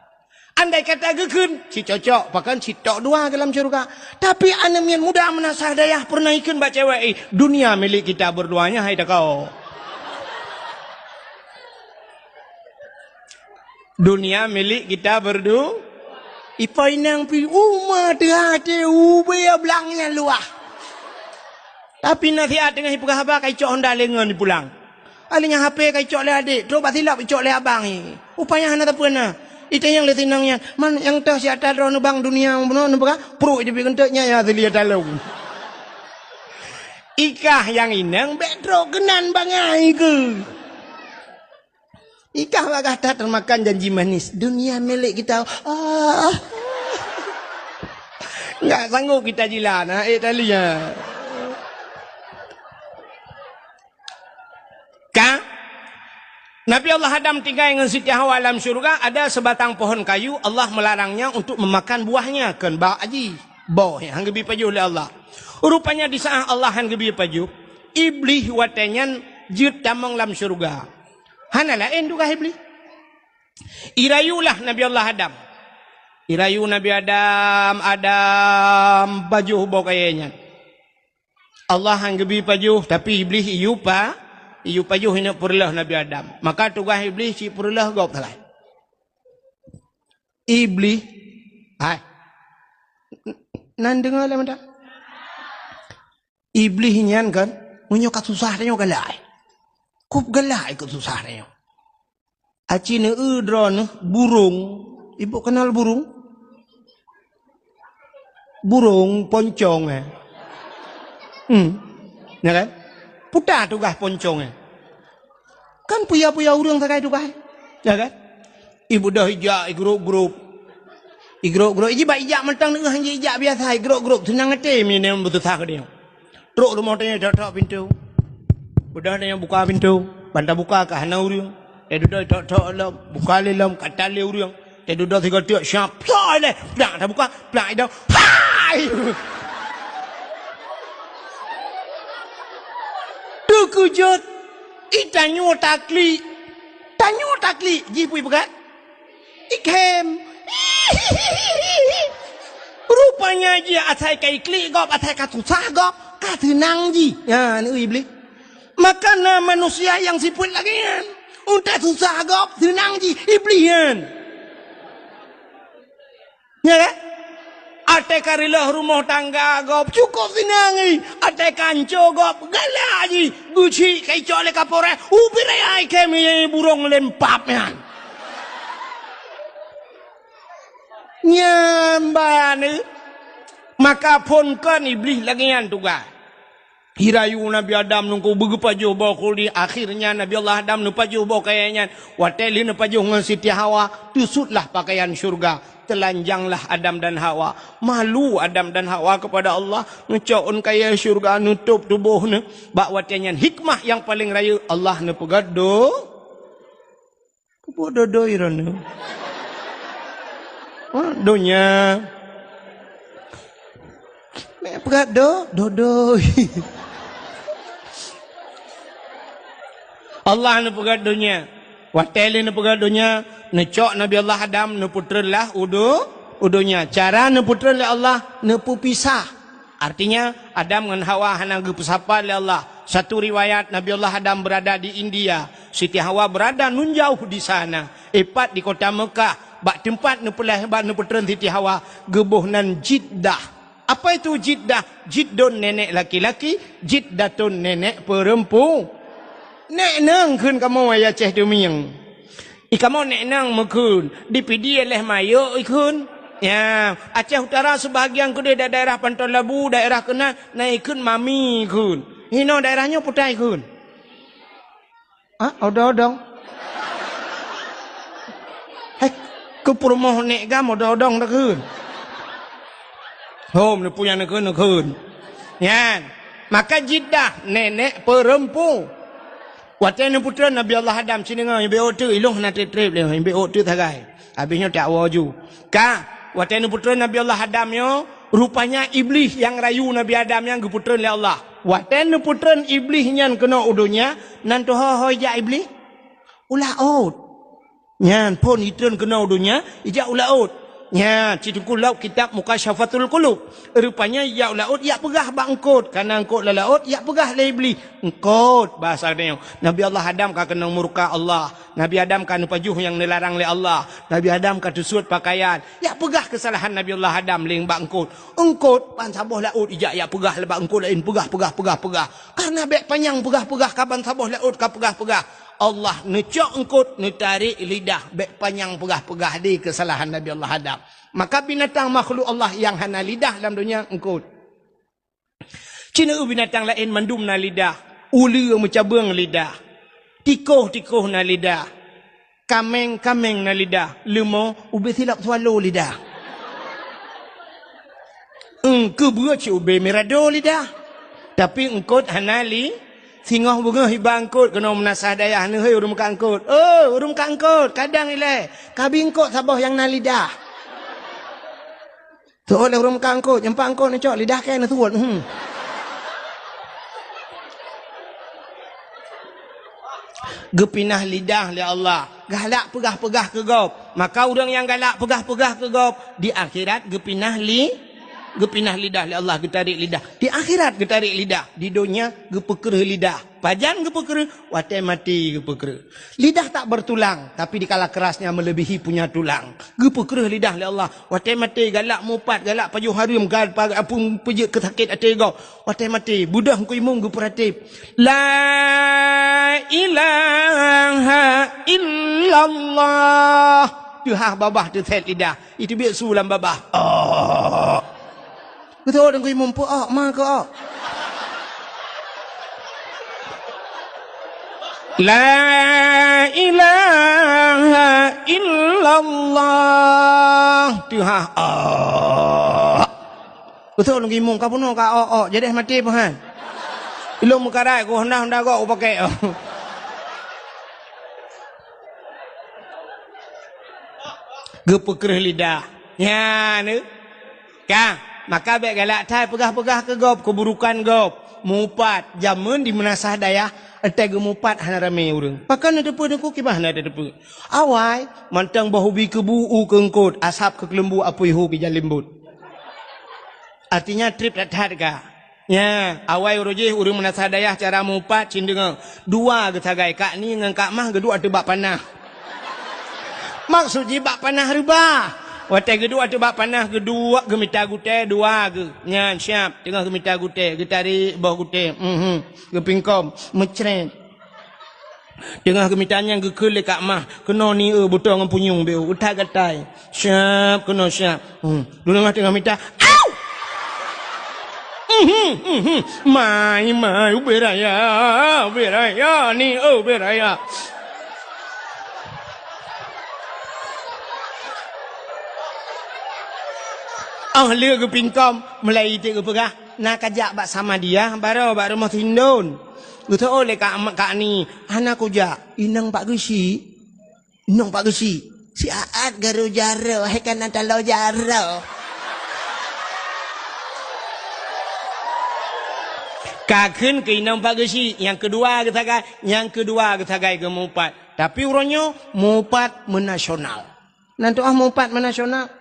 Andai kata gekun, si cocok, bahkan si tok dua dalam syurga. Tapi anak yang muda menasah dayah pernah ikun bak cewek. Dunia milik kita berduanya, hai tak kau. Dunia milik kita berdua. Ipai nang pi umat hati ubaya belangnya luah. Tapi nanti ada dengan hipukah abang kai cok honda lengan di pulang. Alinya HP kai cok le adik, coba silap cok le abang ni. Upaya hana tak pernah. Itu yang letinangnya. Man yang tahu siapa roh bang dunia benar nampak pro je bikenteknya ya terlihat dalam. Ikah yang inang betro kenan bangai ke. Ikah bagah tak termakan janji manis. Dunia milik kita. Enggak sanggup kita jilan. Talia. Nabi Allah Adam tinggal dengan Siti Hawa dalam syurga, ada sebatang pohon kayu, Allah melarangnya untuk memakan buahnya. Kan bau aji, bau yang gebi paju oleh Allah. Rupanya di saat Allah yang gebi paju, iblis watenyan jut tamang dalam syurga. Hana lain juga iblis. Irayulah Nabi Allah Adam. Irayu Nabi Adam paju bau kayaknya. Allah yang gebi paju, tapi iblis iyupa. Iyu pajuh ini purlah Nabi Adam. Maka tugas iblis si purlah gop talai. Iblis, nan dengar lah mana? Iblis nyan kan, munyo kasusah dia galai. Kup galai kasusah dia. Aci ne udron burung. Ibu kenal burung? Burung poncong ya kan? Putar tugas poncongnya. Kan puya-puya urang tak tugas. Ya kan? Ibu dah hijak grup-grup. Grup-grup iji ba ijak mentang dengan hanya ijak biasa grup-grup senang ngetem ni betul tak dia. Truk rumah tanya dak pintu. Udah dia buka pintu, bantah buka ke hana urang. Duduk tok lah buka lelam kata le urang. Duduk tiga tiak siap. Plai le. Plak dah buka, plak dah. Hai. Kujut itanyo takli jipui begat ikem rupanya dia atai kai kli gop atai katusah gop katenang ji ya ni iblis maka manusia yang siput lagi kan untuk susah gop tenang ji iblis kan ya kan ate karilah rumah tangga gop cukup sinangi ate kanco gop galaji guci kai cole kapore ubire ai kemi burung lempap yan nyambane maka pun kan iblis lagi yan tugas hirayu Nabi Adam nunggu begepajuh bawa kuli akhirnya Nabi Allah Adam nupajuh bawa kayaknya wateli nupajuh dengan Siti Hawa tusutlah pakaian syurga telanjanglah Adam dan Hawa. Malu Adam dan Hawa kepada Allah. Ngecaun kaya syurga nutup tubuhnya. Bak watianyan hikmah yang paling raya. Allah ne pegado. Kepada irana. Donya. Pegado. Dodoi. Allah ne pegadonya. Wateli ne pegadonya. Necok Nabi Allah Adam neputralah udunya. Cara neputralah Allah nepupisah. Artinya Adam dengan Hawa hana gepusapa oleh Allah. Satu riwayat Nabi Allah Adam berada di India, Siti Hawa berada nun jauh di sana. Epat di kota Mekah. Bak tempat nepulah hebat neputran Siti Hawa gebuh nan Jeddah. Apa itu jiddah? Jiddun nenek laki-laki, jiddatun nenek perempuan. Nek nang kun kamu ayah ceh demiang. Kamu nek nang mekun, dipidi oleh mayo ikun. Ya, Aceh Utara sebahagian ku daerah Pantun Labu, daerah kena naikun mami kun. Hino daerahnya putai kun. Odong-odong. Ku promoh nek gam odong-odong dah kun. Hom ni punya nak kun. Ya, maka jiddah nenek perempuan. Watanya putra Nabi Allah Adam sini ngah ibe otu iluh na trip le ibe otu thagai. Habisnya tak waju. Ka watanya putra Nabi Allah Adam yo rupanya iblis yang rayu Nabi Adam yang putra le Allah. Watanya putra iblis nyan kena udunya nan to ho ja iblis. Ulah out. Nyan pon itren kena udunya ija ulah out. Ya, citu laut kitab Mukasyafatul Qulub. Rupanya ya laut ya pegah bangkut. Karena engkot la laut ya pegah la iblis. Engkot bahasa dia. Nabi Allah Adam ka kena murka Allah. Nabi Adam kan pajuh yang dilarang oleh Allah. Nabi Adam ka tusut pakaian. Ya pegah kesalahan Nabi Allah Adam ling bangkut. Engkot ban saboh laut ija ya pegah le bangkut lain pegah. Karena bek panjang pegah ka ban saboh laut ka pegah. Allah necok engkut, netarik lidah, bek panjang pegah di kesalahan Nabi Allah Adam. Maka binatang makhluk Allah yang hana lidah dalam dunia engkut. Cina binatang lain mandum na lidah, ulu mencabung lidah, tikoh na lidah, kameng na lidah, lemah ube silap swallow lidah. Engkau buat ube merado lidah, tapi engkut hana li. Singah bunga hibangkut kena menasah dayah ni hei urum kangkut. Oh, urum kangkut kadang ile. Kabingkut sabah yang nalidah. Tu oleh urum kangkut, jempang kau ni cok lidah kan tuut. Gepinah lidah li Allah. Galak pegah ke gop. Maka orang yang galak pegah ke gop di akhirat gepinah lidah li Allah getarik lidah. Di akhirat getarik lidah. Di dunia gepeker lidah. Pajan gepeker, watai mati gepeker. Lidah tak bertulang, tapi dikala kerasnya melebihi punya tulang. Gepeker lidah li Allah. Watai mati galak mupat, galak pajuh harum, galak apun pejek kesakit ate go. Watai mati budah ku imung geperatip. La ilaha illallah. Tuhan babah tu set lidah. Itu biar sulam babah. Oh. Betul dengan mumpu maka La ilaha illallah Tuhan betul dengan mumpu kau pun kau jadi mati pahan ilmu mukarai kau hendak kau pakai gepeker lidah ya ni kah. Maka baik galak thai pegah ke gop keburukan gop mupat jamun di menasah dayah ate gemupat hana rame urang pakan ada depu deku kibah na ada depu awai mantang bahubi kebu kengkut asap ke kelembu apui hu bija limbut artinya trip dathat ka ya awai urujih urang menasah dayah cara mupat cindeng dua getagai kak ni ngan kak mah gedua ada bak panah maksud bak panah ribah. Watai kedua tu bak panah kedua gemita gute dua ge nyan siap tengah gemita gute getari bawah gute gepingkom mecret tengah gemitanya gekele kak mah kena ni butang ngampunyung beu utai gatai siap kena siap dulu tengah mita au mai beraya ni beraya lia ke pingkom mulai itu ke pegah nak kajak bak sama dia baru rumah tindun gitu oleh kak ni anak kuja inang pak gesi si aat garu jaro hekan antalo jaro kakun ke inang pak gesi yang kedua ketagai ke mupat tapi urangnya mupat menasional nanti mupat menasional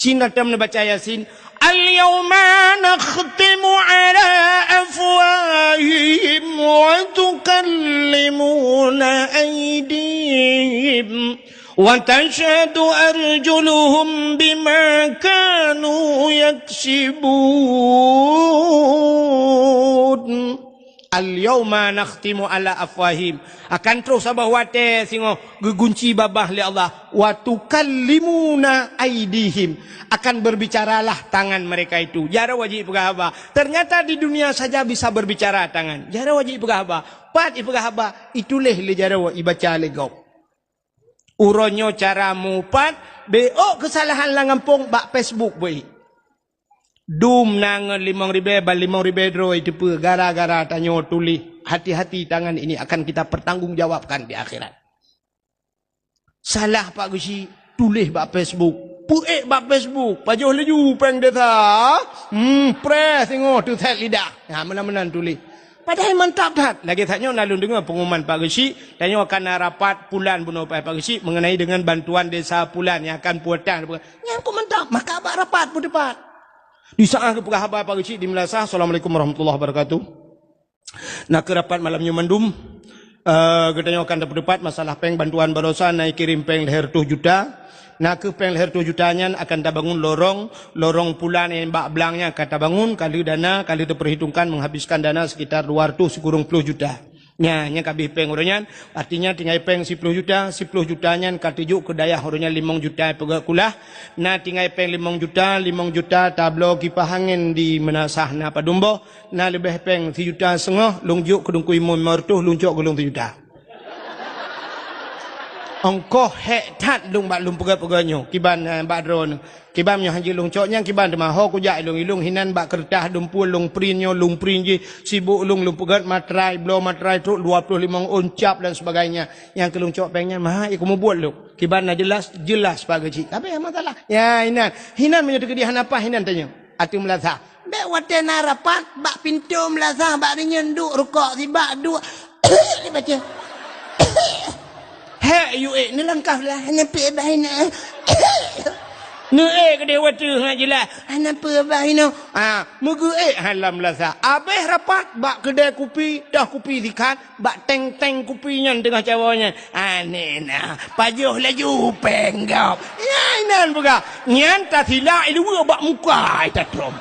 Cina tam baca Yasin Al-yawma nakhtimu ala afwahihim wa tukallimuna aydihim وتشهد أرجلهم بما كانوا يكسبون Al-yawma nakhtimu ala afwahim. Akan terus abah wate singo gegunci babah li Allah. Wa tukallimuna aidihim. Akan berbicaralah tangan mereka itu. Jara wajib pegah abah. Ternyata di dunia saja bisa berbicara tangan. Jara wajib pegah abah. Pat ipegah abah. Ituleh li jara wa ibaca legau. Uronyo cara mupat. Beok kesalahan langampung bak Facebook boy. Dum nang 5.000 bal 5.000 dro itu pe gara-gara tanyo tulis hati-hati tangan ini akan kita pertanggungjawabkan di akhirat. Salah Pak Gusi tulis bak Facebook. Puek bak Facebook, pajoh leju peng desa. Press tengok tu set lidah. Ha menan-menan tulis. Padahal mantap dah. Lagi tanya nalun dengar pengumuman Pak Gusi, tanya akan rapat pulan bunuh Pak Gusi mengenai dengan bantuan desa pulan yang akan puatan. Yang ku mantap, maka abak rapat pun depan. Di saat ke pegawai Pak Gusi di Melasah. Assalamualaikum warahmatullahi wabarakatuh. Nak ke rapat malamnya mendum. Katanya akan dapat masalah peng bantuan barosan naik kirim peng leher 2 juta. Nak ke peng leher 2 jutanya akan tak bangun lorong pulan yang bak belangnya kata bangun kali dana kali diperhitungkan menghabiskan dana sekitar 210 juta. Nya kabih peng urunya artinya tinggal peng 10 juta 10 jutanya katijuk ke daya urunya 5 juta pegak kulah na tinggal peng 5 juta tablo kipas angin di Menasah na Padumbo na lebih peng 3 juta setengah lungjuk ke dungkui mertuh luncuk ke lung 3 juta ongkoh hek tat lung bak lung pegak-pegaknya kiban bak drone kiban nya hanji lung coknya kiban demaho kujak ilung hinan bak kertas dumpul lung prinyo lung prinji sibuk lung pegat matrai blow matrai tu 25 uncap dan sebagainya yang kelung cok pengnya mah iku mau buat lu kiban na jelas Pak Gaji apa yang masalah ya hinan menyatu kedihan apa hinan tanya atu Melasah bek wate narapat bak pintu Melasah bak nyenduk rukuk si bak dua dibaca hei you ni langkah lah nyampe bahina nu ke dewa tu ngajilah apa bahina mugu halam Melasah abeh rapat bak kedai kopi dah kopi dikat bak teng kopinya tengah cawanya nena pajuh laju penggap ya inan buka nyan ta thila ilu bak muka ita trom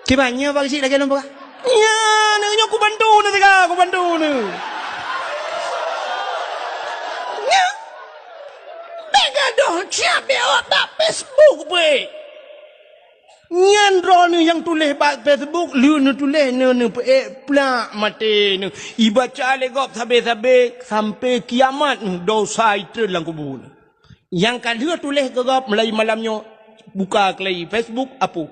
kibanya bak si lagi nampak ya nanya aku bantu ni tega aku bantu ni ya bega dah siap dia tak Facebook be nyan ro ni yang tulis bak Facebook lu ni tulis ni plak mati ni ibaca legop sampai kiamat dosa itu dalam kubur yang kadua tulis gegap mulai malamnya buka kelai Facebook apa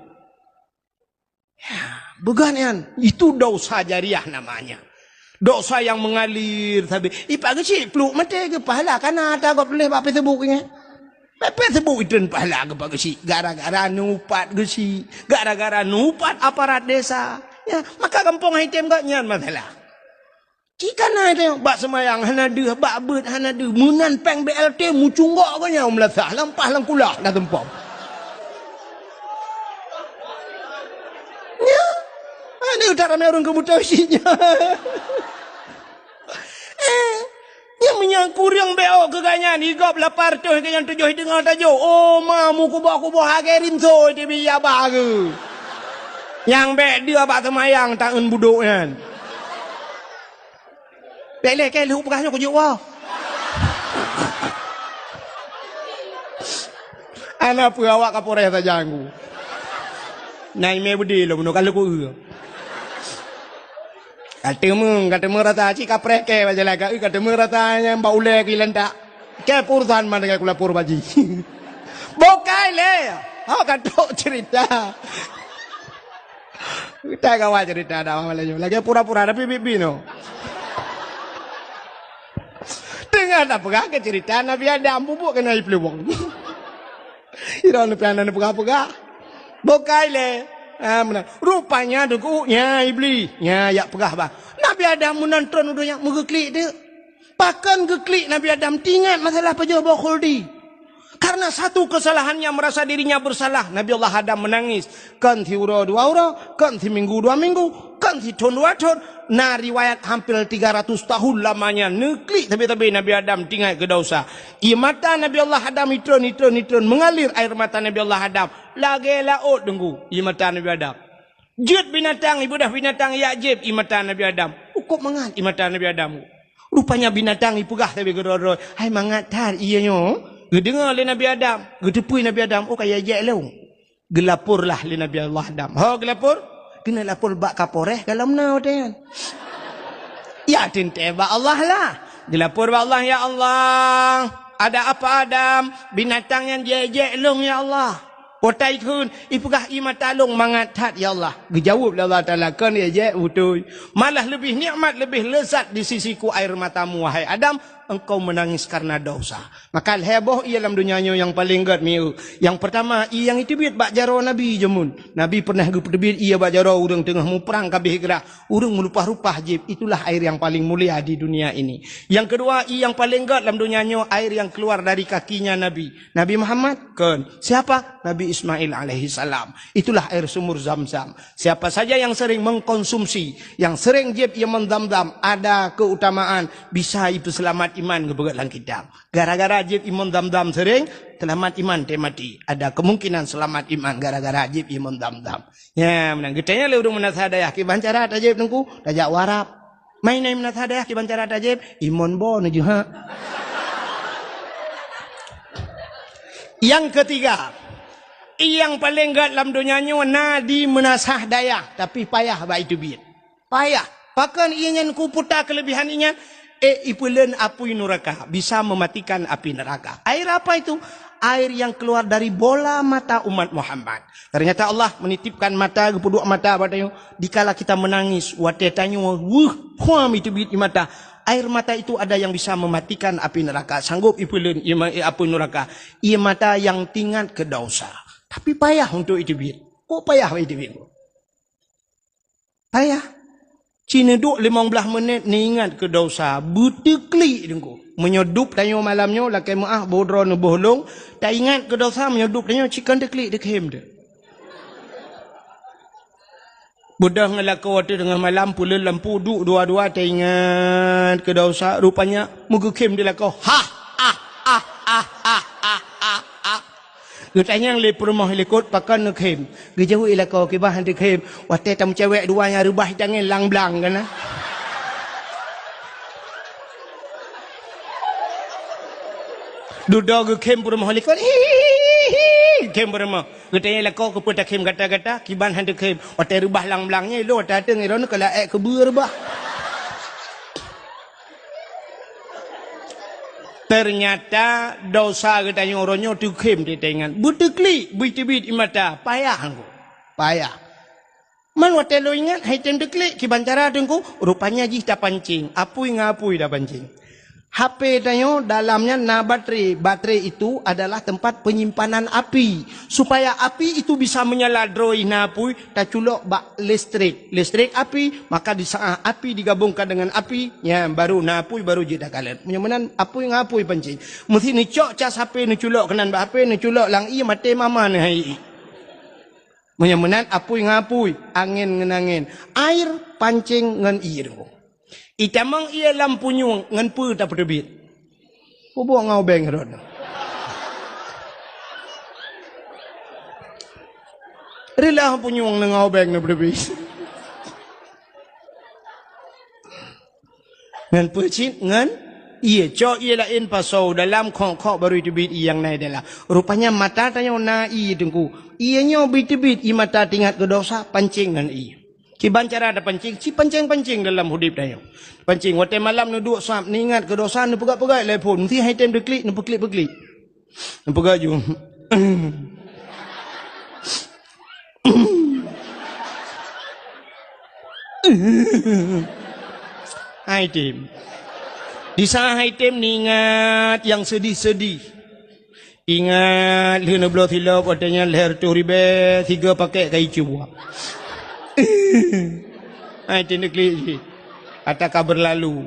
Beganian itu dosa jariah namanya. Dosa yang mengalir tapi Pak Gusi peluk mati ke pahala kan ada kau boleh bak Facebook ni. Facebook itu pahala ke Pak Gusi gara-gara nupat Gusi, gara-gara nupat aparat desa. Ya, maka kampung hitam gak nyan masalah. Jika na itu bak semayang hana deh bak bet hana deh munan peng BLT mu cunggok kau nya Melasah lampah lang kulah dah tempom. Ada utara merun kebuta usinya. Yang menyangkur yang beo keganyan higop lapar tu yang tujuh dengar tajuk. Oh mamu kubuh hagerin so di biya bagu. Yang be dia bak semayang taun buduk kan. Belek ke lu pegahnya kujuk wah. Anak perawak kapolres saja aku. Nai me budi lo menuk kalau ku. Kata mu rata cik kaprek ke baca laga kata mu ratanya mbak ule kilan tak ke pursan mana ke kula pur baji bokai le kata cerita kita kawan cerita dah malamnya lagi pura-pura tapi bibi no dengar tak pegah ke cerita nabi ada bubuk kena iplewong iron piana ne pegah bokai le rupanya dukunya iblis ya pegah bah Nabi Adam menonton udah mengeklik dia bahkan geklik Nabi Adam tinggal masalah pejabat khuldi karena satu kesalahannya merasa dirinya bersalah Nabi Allah Adam menangis kan thi ura 2 ura kan thi minggu 2 minggu kan thi tahun 2 tahun na riwayat hampir 300 tahun lamanya neklik tapi Nabi Adam tinggal ke dosa. Ia mata Nabi Allah Adam itron mengalir air mata Nabi Allah Adam. Lagi laut tunggu ia mata Nabi Adam. Jut binatang ibu dah binatang yakjib ia mata Nabi Adam. Ukuk mangat ia mata Nabi Adam. Rupanya binatang ipegah tapi gedor. Hai mangat tar ianya. Gedengar le Nabi Adam, gedepui Nabi Adam, oh kaya jek leung. Gelapurlah le Nabi Allah Adam. Ho gelapur? Kena lapor bak kaporeh dalam nau dan. Ya tinte bak Allah lah. Gelapur bak Allah ya Allah. Ada apa Adam? Binatang yang jek leung ya Allah. Potai kun, ipegah ima talung mangat hat ya Allah. Dijawab Allah Taala kan dia jek betul. Malah lebih nikmat, lebih lezat di sisiku air matamu wahai Adam. Engkau menangis karena dosa. Maka heboh ia dalam dunianya yang paling gad miu. Yang pertama, ia yang itu biat bak jaro Nabi jemun. Nabi pernah gepedebit ia bak jaro urang tengah mu perang kabeh gerah. Urang melupah-rupah jib. Itulah air yang paling mulia di dunia ini. Yang kedua, ia yang paling gad dalam dunianya air yang keluar dari kakinya Nabi. Nabi Muhammad kan. Siapa? Nabi Ismail alaihi salam. Itulah air sumur Zam-Zam. Siapa saja yang sering mengkonsumsi, yang sering jib ia mendam-dam, ada keutamaan bisa itu selamat iman kebegat lang kitab. Gara-gara ajib iman dam-dam sering, selamat iman temati. Ada kemungkinan selamat iman gara-gara ajib iman dam-dam. Ya, menang getanya le urang menat hadayah ki bancara tajib nengku, tajak warap. Main nai menat hadayah ki bancara tajib, iman bon je ha. Yang ketiga, yang paling gad dalam dunianya nadi menasah dayah, tapi payah ba itu biat. Payah. Pakan ianya ku putar kelebihan ianya ipulen api neraka, bisa mematikan api neraka. Air apa itu? Air yang keluar dari bola mata umat Muhammad. Ternyata Allah menitipkan mata kedua mata padanya. Dikala kita menangis, watetanya puam itu bit di mata. Air mata itu ada yang bisa mematikan api neraka. Sanggup ipulen api neraka. Ia mata yang tingkat ke dosa. Tapi payah untuk itu bit. Kok payah itu bit? Payah. Cina duk 15 minit ni ingat ke dosa. Butekli dengku. Menyodup tanya malamnya. Lakai maaf bodro ne bohlong. Tak ingat ke dosa. Menyodup tanya cikan deklik dekhem dia. Budah ngelaka waktu tengah malam. Pula lampu duk dua-dua. Tak ingat ke dosa. Rupanya mugukim dia lakau. Gutanya yang lepur rumah lekot pakan nekhem. Gejauh ilakau kibah nekhem. Waktu tamu cewek duanya rubah tangan lang-blang kan. Duduk gekhem pur rumah lekot. Kem pur rumah. Gutanya ilakau keput takhem kata-kata kiban nekhem. Waktu rubah lang-blangnya lo datang iron kalau kebur rubah. Ternyata dosa katanya orangnya tu kem di tangan. Butekli, bit-bit imata, payah angku. Payah. Man waktu lo ingat, hai tem dekli, kibancara tengku, rupanya jih dah pancing. Apui ngapui dah pancing. HP tanya dalamnya na baterai. Baterai itu adalah tempat penyimpanan api. Supaya api itu bisa menyala droi na apui, tak culok bak listrik. Listrik api, maka di saat api digabungkan dengan api, ya baru na apui baru jeda kalian. Menyamanan apui ngapui pancing. Mesti ni cok cas HP ni culok kenan bak HP ni culok lang i mate mama ni hai. Menyamanan apui ngapui, angin ngenangin. Air pancing ngan i dengku. Itamang ia lampu nyung ngan pu tak pedebit. Buat ngau beng rod. Rela lampu nyung ngau beng na pedebit. Ngan pu cin ngan ia cok ia lain pasau dalam kong baru debit yang naik adalah. Rupanya mata tanya na i dengku. Ianya bit-bit i mata tingkat ke dosa pancing ngan i. Kiban cara ada pancing, si pancing-pancing dalam hidup dia. Pancing, waktu malam nu duk sap, ni ingat ke dosa, nu pegat-pegat telefon. Nanti hai time dia klik, nu peklik-peklik. Nu pegat je. Hai tim. Di sana hai tim ni ingat yang sedih-sedih. Ingat, lena belah silap, katanya leher tu ribe, 3 paket kai cuba. Hai tindak klik kata kabar lalu.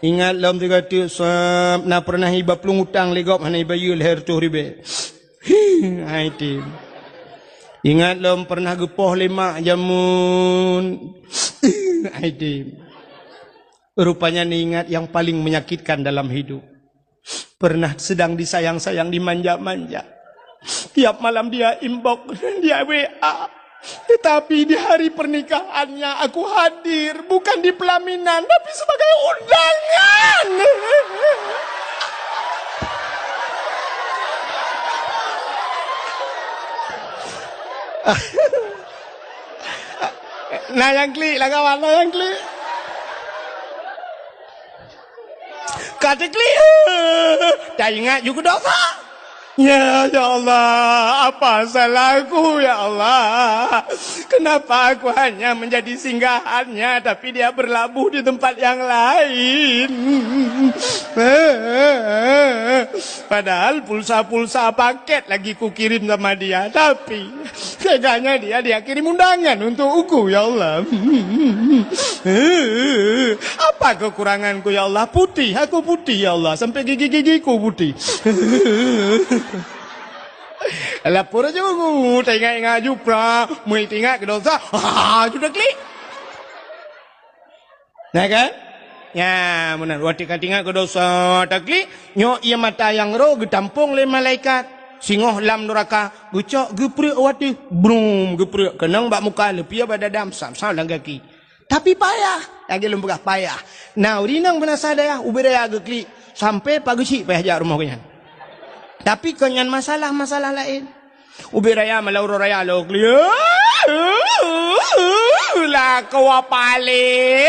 Ingat lam tiga tu sab na pernah iba pelung utang legop hanai bayu leher tu ribe. Hai tim. Ingat lam pernah gepoh lemak jamun. Aidim. Rupanya ingat yang paling menyakitkan dalam hidup. Pernah sedang disayang-sayang, dimanja-manja. Tiap malam dia inbox, dia WA. Tetapi di hari pernikahannya aku hadir. Bukan di pelaminan, tapi sebagai undangan. Nah yang klik lah kawan, nah yang klik. Kata klik. Tak ingat juga dosa. Ya Allah, apa salahku ya Allah? Kenapa aku hanya menjadi singgahannya tapi dia berlabuh di tempat yang lain? Padahal pulsa-pulsa paket lagi ku kirim sama dia, tapi teganya dia kirim undangan untuk aku ya Allah. Apa kekuranganku ya Allah? Putih, aku putih ya Allah, sampai gigi-gigiku putih. Lapor aja aku, tengok-tengok jupra, mau tengok ke dosa, sudah klik. Nah kan? Ya, benar. Waktu tengok ke dosa, tak klik. Nyok ia mata yang roh, getampung le malaikat. Singoh lam neraka, gucok, geprek waktu, brum, geprek. Kenang bak muka lebih pada dam, sam-sam lang kaki. Tapi payah, lagi lembagah payah. Nah, urinang benar sadaya, uberaya geklik. Sampai pagi cik payah jak rumah kenyan. Tapi kenyan masalah-masalah lain. Ubi raya malauro raya lo clear. Lah kau apale?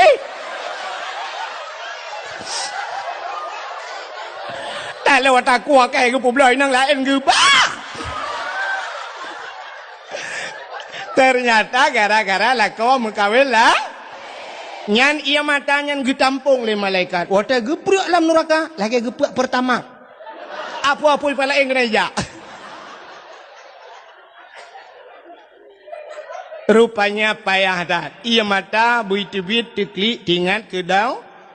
Tak lewat aku akai ke publik nang lain ke ba? Ternyata gara-gara lah kau mengkawin lah. Nyan ia matanya getampung le malaikat. Wata geprek lam neraka, lagi geprek pertama. Apa-apa pala yang gereja. Rupanya payah dah. Ia mata buit-buit teklik tingat ke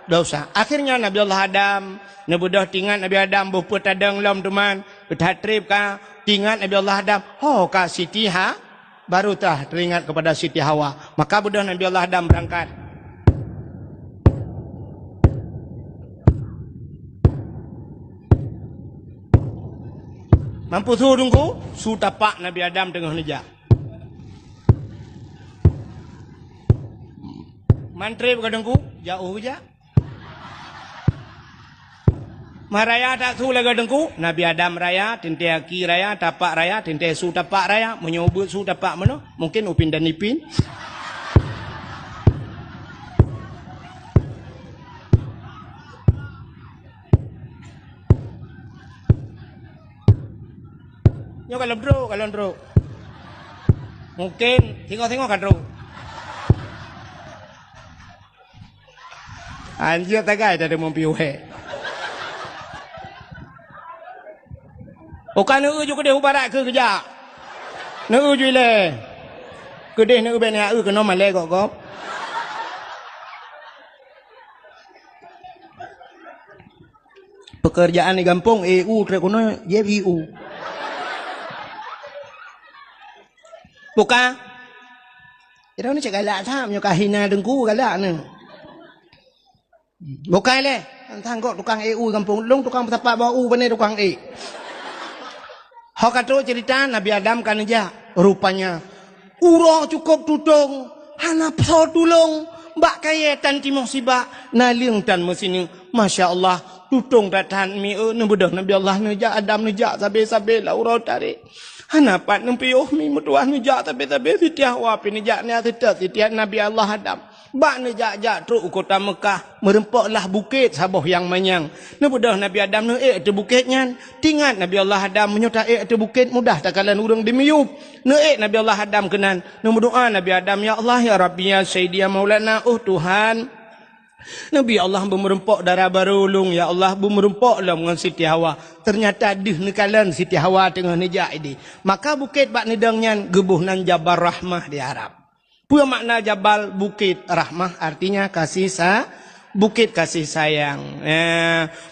dosa. Akhirnya Nabi Allah Adam, nebudah tingat Nabi Adam bupu tadang lam teman. Berhatrib ka tingat Nabi Allah Adam. Oh ka Siti Ha baru tah teringat kepada Siti Hawa. Maka budah Nabi Allah Adam berangkat. Mampu suruh dengku, su tapak Nabi Adam tengah nejak. Mantri bukan dengku, jauh je. Maraya tak su lagi dengku, Nabi Adam raya, tinte aki raya, tapak raya, tinte su tapak raya, menyobot su tapak mana? Mungkin upin dan ipin. Nyo kalau ndro. Mungkin tengok-tengok kan ndro. Anjir tagai ada mempiuhe. Bukan nu juga deh ubarak ke kerja. Nu ju le. Kedeh nu ben ya kena male kok. Pekerjaan di kampung EU terkono JBU. Bukan. Ira ni cakap galak tham nyo kahina dengku galak ni. Bukan le. Tanggok tukang EU kampung long tukang tapak bau bane tukang E. Hak kata cerita Nabi Adam kan aja rupanya urang cukup tudung hanap so tulung mbak kaya tan timong sibak naling tan mesini masya-Allah tudung datan mi nebudah Nabi Allah nejak Adam nejak sabe-sabe la urang tarik. Hanapat nempiuh mi mutuah nejak tabe-tabe sitiah wa pinejak ni sitiah Nabi Allah Adam. Bak nejak-jak truk kota Mekah merempoklah bukit saboh yang manyang. Nebudah Nabi Adam neek te bukitnya. Tingat Nabi Allah Adam menyuta te bukit mudah takalan urang dimiyup. Neek Nabi Allah Adam kenan. Nemudoa Nabi Adam ya Allah ya Rabbi ya Sayyidi ya Maulana Tuhan. Nabi Allah bermerempok darah barulung ya Allah bermerempok lah dengan Siti Hawa. Ternyata dih nekalan Siti Hawa tengah nejak ini. Maka bukit bak nedangnya gebuh nan Jabal Rahmah di Arab. Pua makna Jabal bukit rahmah artinya kasih bukit kasih sayang.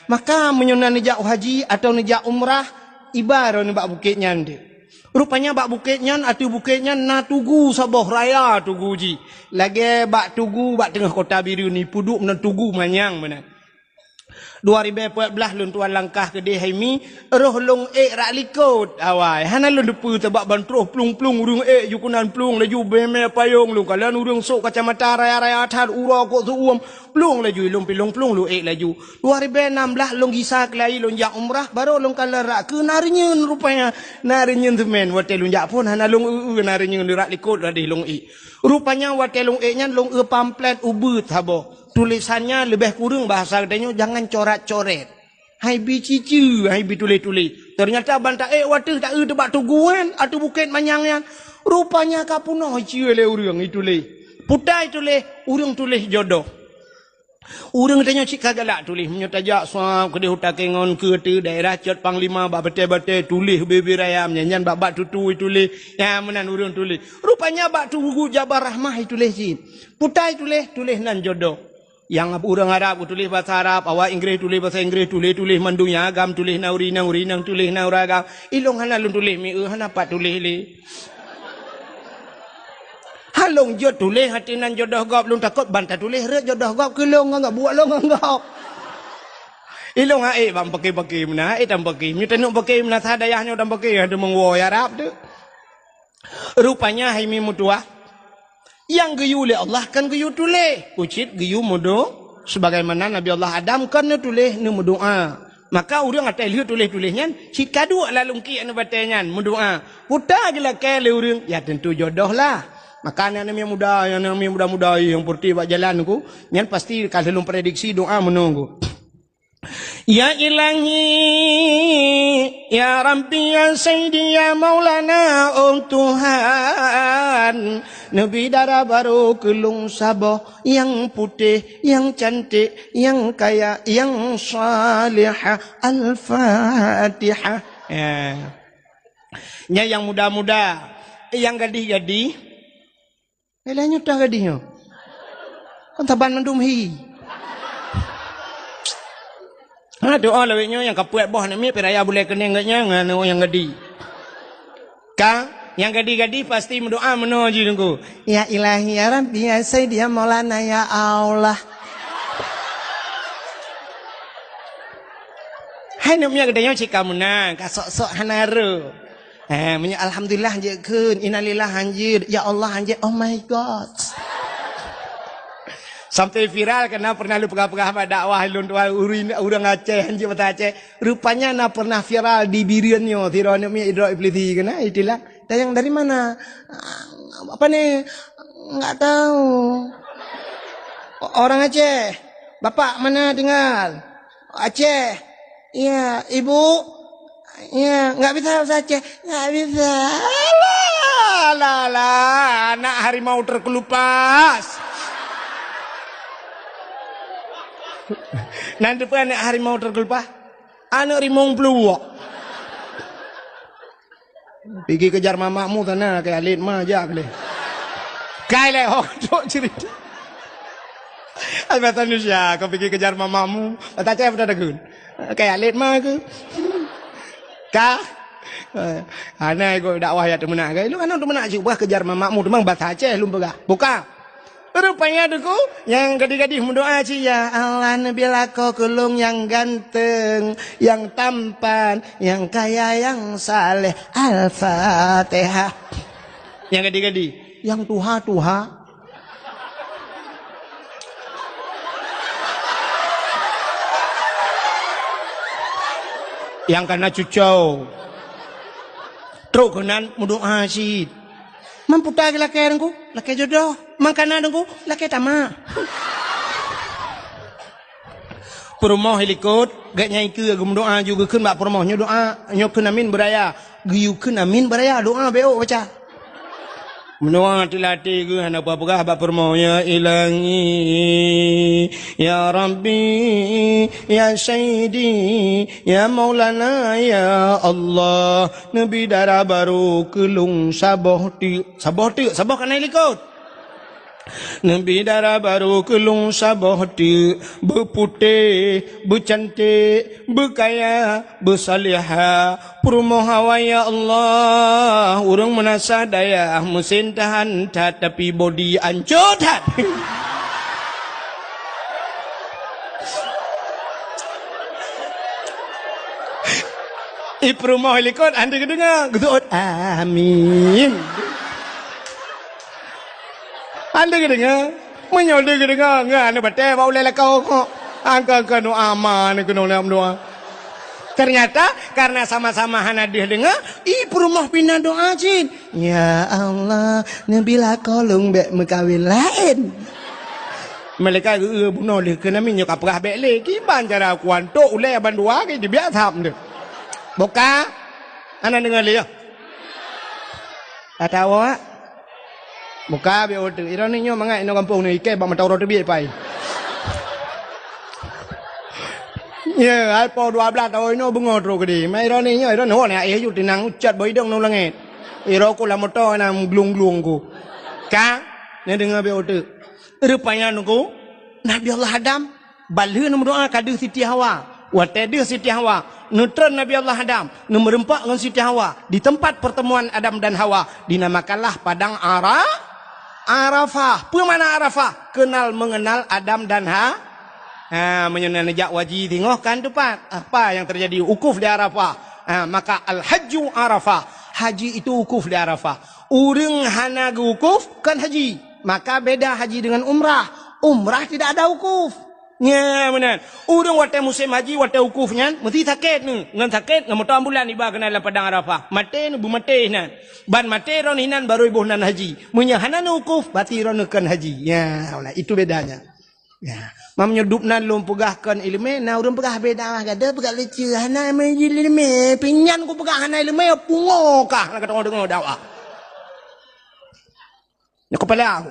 Maka menyunan nejak haji atau nejak umrah ibarat ni bak bukitnya ndi. Rupanya bak bukitnya atu bukitnya na tugu Sabah raya tugu ji. Lagi bak tugu bak tengah kota biru ni puduk na tugu manyang mana. 2014 lun tuan langkah ke Haimi roh long rak likut awai hana lun depu tebak bantruh plung-plung urung jukunan plung laju beme payung lu kalian urung sok kacamata raya-raya tar ura kok suum plung laju long pilung plung lu laju 2016 long gisa kelai long jak umrah baru long kala ke narinyeun rupanya narinyeun temen wate long jak pun hana long narinyeun rak likut radih long rupanya wate long nya long pamflet ubut habo tulisannya lebih kurang bahasa katanya jangan coret-coret. Hai bi cicu, hai bi tulis-tulis. Ternyata bantah watu tak tebak tuguan atau bukit manyangnya. Rupanya kapunoh ciu le urang itu le. Putai tulis, urang tulis jodoh. Urang katanya cik kagalak tulis menyotajak suap ke hutakengon ke daerah Cot Panglima bak bete-bete tulis bebe raya nyanyian bak tutu tulis ya menan urang tulis. Rupanya bak tugu Jabar Rahmah tulis cik. Putai tulis nan jodoh. Yang orang Arab tulis bahasa Arab, awak Inggeris tulis bahasa Inggeris, tulis mandunya agam, tulis naurinang tulis nauragam. Ilong hanalun tulis mi hana pat tulis li. Halong jod tulis hatinan jodoh gop lun takut bantah tulis re jodoh gop kelong enggak buat long enggak. Ilong bang pakai mana tam pakai. Mi tenuk pakai mana sadayahnya tam pakai ada mengwo Arab tu. Rupanya hai mi mutuah yang geyu oleh Allah kan geyu tulis. Ucit geyu mudo sebagaimana Nabi Allah Adam kan tulis ni mudoa. Maka orang atai lihat tulis-tulisnya si kadu lalungki anu batenya mudoa. Puta gila kele orang ya tentu jodoh lah. Maka anak yang muda yang putih buat jalan ku nyan pasti kalau prediksi doa menunggu. Ya ilahi ya Rabbi ya Sayyidi ya Maulana Tuhan Nabi darah baru kelung Sabah yang putih yang cantik yang kaya yang salihah Al-Fatihah ya yang muda-muda yang gadih-gadih elahnya dah gadihnya kan taban mendumhi. Doa lawiknya yang kapuat boh ni peraya boleh kena enggaknya ngano yang gadi. Yang gadi-gadi pasti mendoa menuju nunggu. Ya ilahi ya Rabbi ya Sayyidi ya Maulana ya Allah. Hai namanya gedenya cik kamu nang kasok-sok hanaru. Alhamdulillah je kun innalillah anjir ya Allah anjir oh my god. Sampai viral karena pernah lu pegah-pegah pada dakwah lun urang Aceh anjir mata Aceh. Rupanya na pernah viral di biriannya tirone mi idra iblisi kena itulah. Tayang dari mana? Apa nih? Enggak tahu. Orang Aceh. Bapak mana tinggal? Aceh. Iya, Ibu. Iya, enggak bisa bahasa Aceh. Enggak bisa. Lah, anak harimau terkelupas. Nanti pun anak harimau terkelupas. Anak harimau peluak. Pergi kejar mamakmu sana kayak alit mah aja boleh. Kai le hodok cerita. Albatan Nusia, kau pergi kejar mamakmu, tak cakap pada dagun. Kayak alit mah ke? Kah? Ana ikut dakwah ya temen nak. Lu kan temen nak cuba kejar mamakmu, memang bahasa Aceh lu pegah. Buka. Rupanya duku yang gadis-gadis mendoa ya Allah nabilah kau kelung yang ganteng, yang tampan, yang kaya, yang saleh. Al-Fatihah. Yang gadis-gadis, yang tuha-tuha. Yang kena cucau. Terus kenan mendoa sih. Mampu tak laki aku, laki jodoh. Mangkana aku, laki tamak. Perumah helikot, gak nyai ke aku mendoa juga kan mak perumahnya doa, nyok kena amin beraya, giu kena amin beraya doa beo baca. Mendoa tilati ke hana apa-apa bab perumahnya ilangi ya Rabbi ya Sayyidi ya Maulana ya Allah Nabi darah baru kelung sabah kana helikot. Nabi darah baru kelung sabah tu, berputih, bercantik, berkaya, bersalihah. Perumahawa ya Allah, urang menasa daya, mesin tahan tat, tapi body ancur tat. Perumah helikot, anda kedengar? Gedut, amin. Anda kedengar? Menyol dia kedengar? Enggak, anda batal, bawa oleh kau kok. Angka kena aman, kena oleh doa. Ternyata, karena sama-sama hanadir dengar, perumah pindah doa cin. Ya Allah, nabila kolong bek mekawin lain. Mereka bunuh dia, kena minyak aprah bek le. Kiban cara kuantuk, oleh abang dua, dia biar tham dia. Buka, anda dengar dia. Tak tahu ah. Buka biar order. Ironinya mangai ino kampung ni ikai bang matau roti biar pai. Ya, ai po 12 tahun ino bungo tro kedi. Mai ironinya iron ho ni ai yu tinang ucat boy dong nang langit. Iro ku la motor nang glung-glung ku. Ka, ni dengar biar order. Rupanya nunggu Nabi Allah Adam balhe nom doa kadu Siti Hawa. Watede Siti Hawa, neutron Nabi Allah Adam, merempak dengan Siti Hawa di tempat pertemuan Adam dan Hawa dinamakanlah padang Arafah. Apa mana Arafah? Kenal mengenal Adam dan menyenang nejak wajib tengok kan tempat apa yang terjadi ukuf di Arafah. Maka al-hajju Arafah. Haji itu ukuf di Arafah. Urang hana ukuf kan haji. Maka beda haji dengan umrah. Umrah tidak ada ukuf. Ya benar. Urang wate musim haji wate ukufnya mesti sakit ni. Ngan sakit ngam motor ambulan iba kena dalam padang Arafah. Mate nu bu mate nan. Ban mate ron hinan baru ibu nan haji. Munya hanan ukuf bati ron kan haji. Ya ulah itu bedanya. Ya. Mam nyedup nan lum pegahkan ilmu na urang pegah beda lah gada pegah leceh hana menjil ilmu pinyan ku pegah hana ilmu pungo kah nak kata dengar dakwah. Ya kepala aku.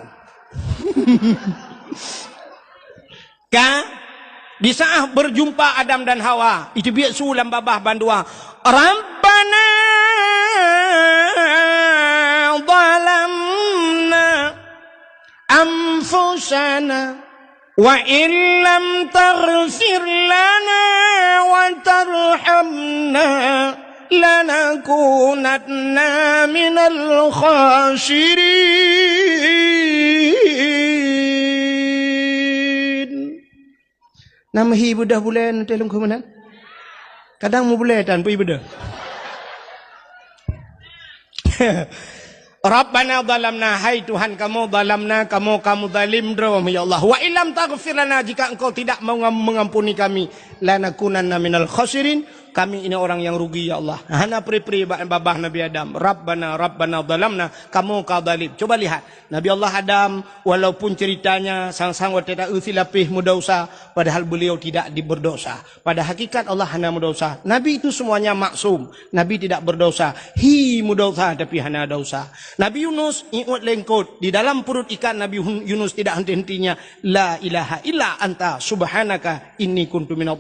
Kan bisa berjumpa Adam dan Hawa itu biar sulam babah bandua Rabbana zalamna anfusana wa illam taghfir lana wa tarhamna lanakunanna minal khasirin. Nama hi budah bulan telung kemenan. Kadang mu boleh tan pi budah. Rabbana zalamna, hai Tuhan kamu zalamna, kamu zalim ya Allah. Wa illam taghfir lana, jika engkau tidak mau mengampuni kami, lanakunanna minal khasirin, kami ini orang yang rugi ya Allah. Hana pri-pri babah Nabi Adam. Rabbana zalamna, kamu kau zalim. Coba lihat Nabi Allah Adam, walaupun ceritanya sang-sang tidak usilapih mudosa, padahal beliau tidak berdosa. Pada hakikat Allah hana mudosa. Nabi itu semuanya maksum. Nabi tidak berdosa. Mudosa tapi hana dosa. Nabi Yunus ingat lengkot di dalam perut ikan. Nabi Yunus tidak henti-hentinya la ilaha illa anta subhanaka inni kuntu minadh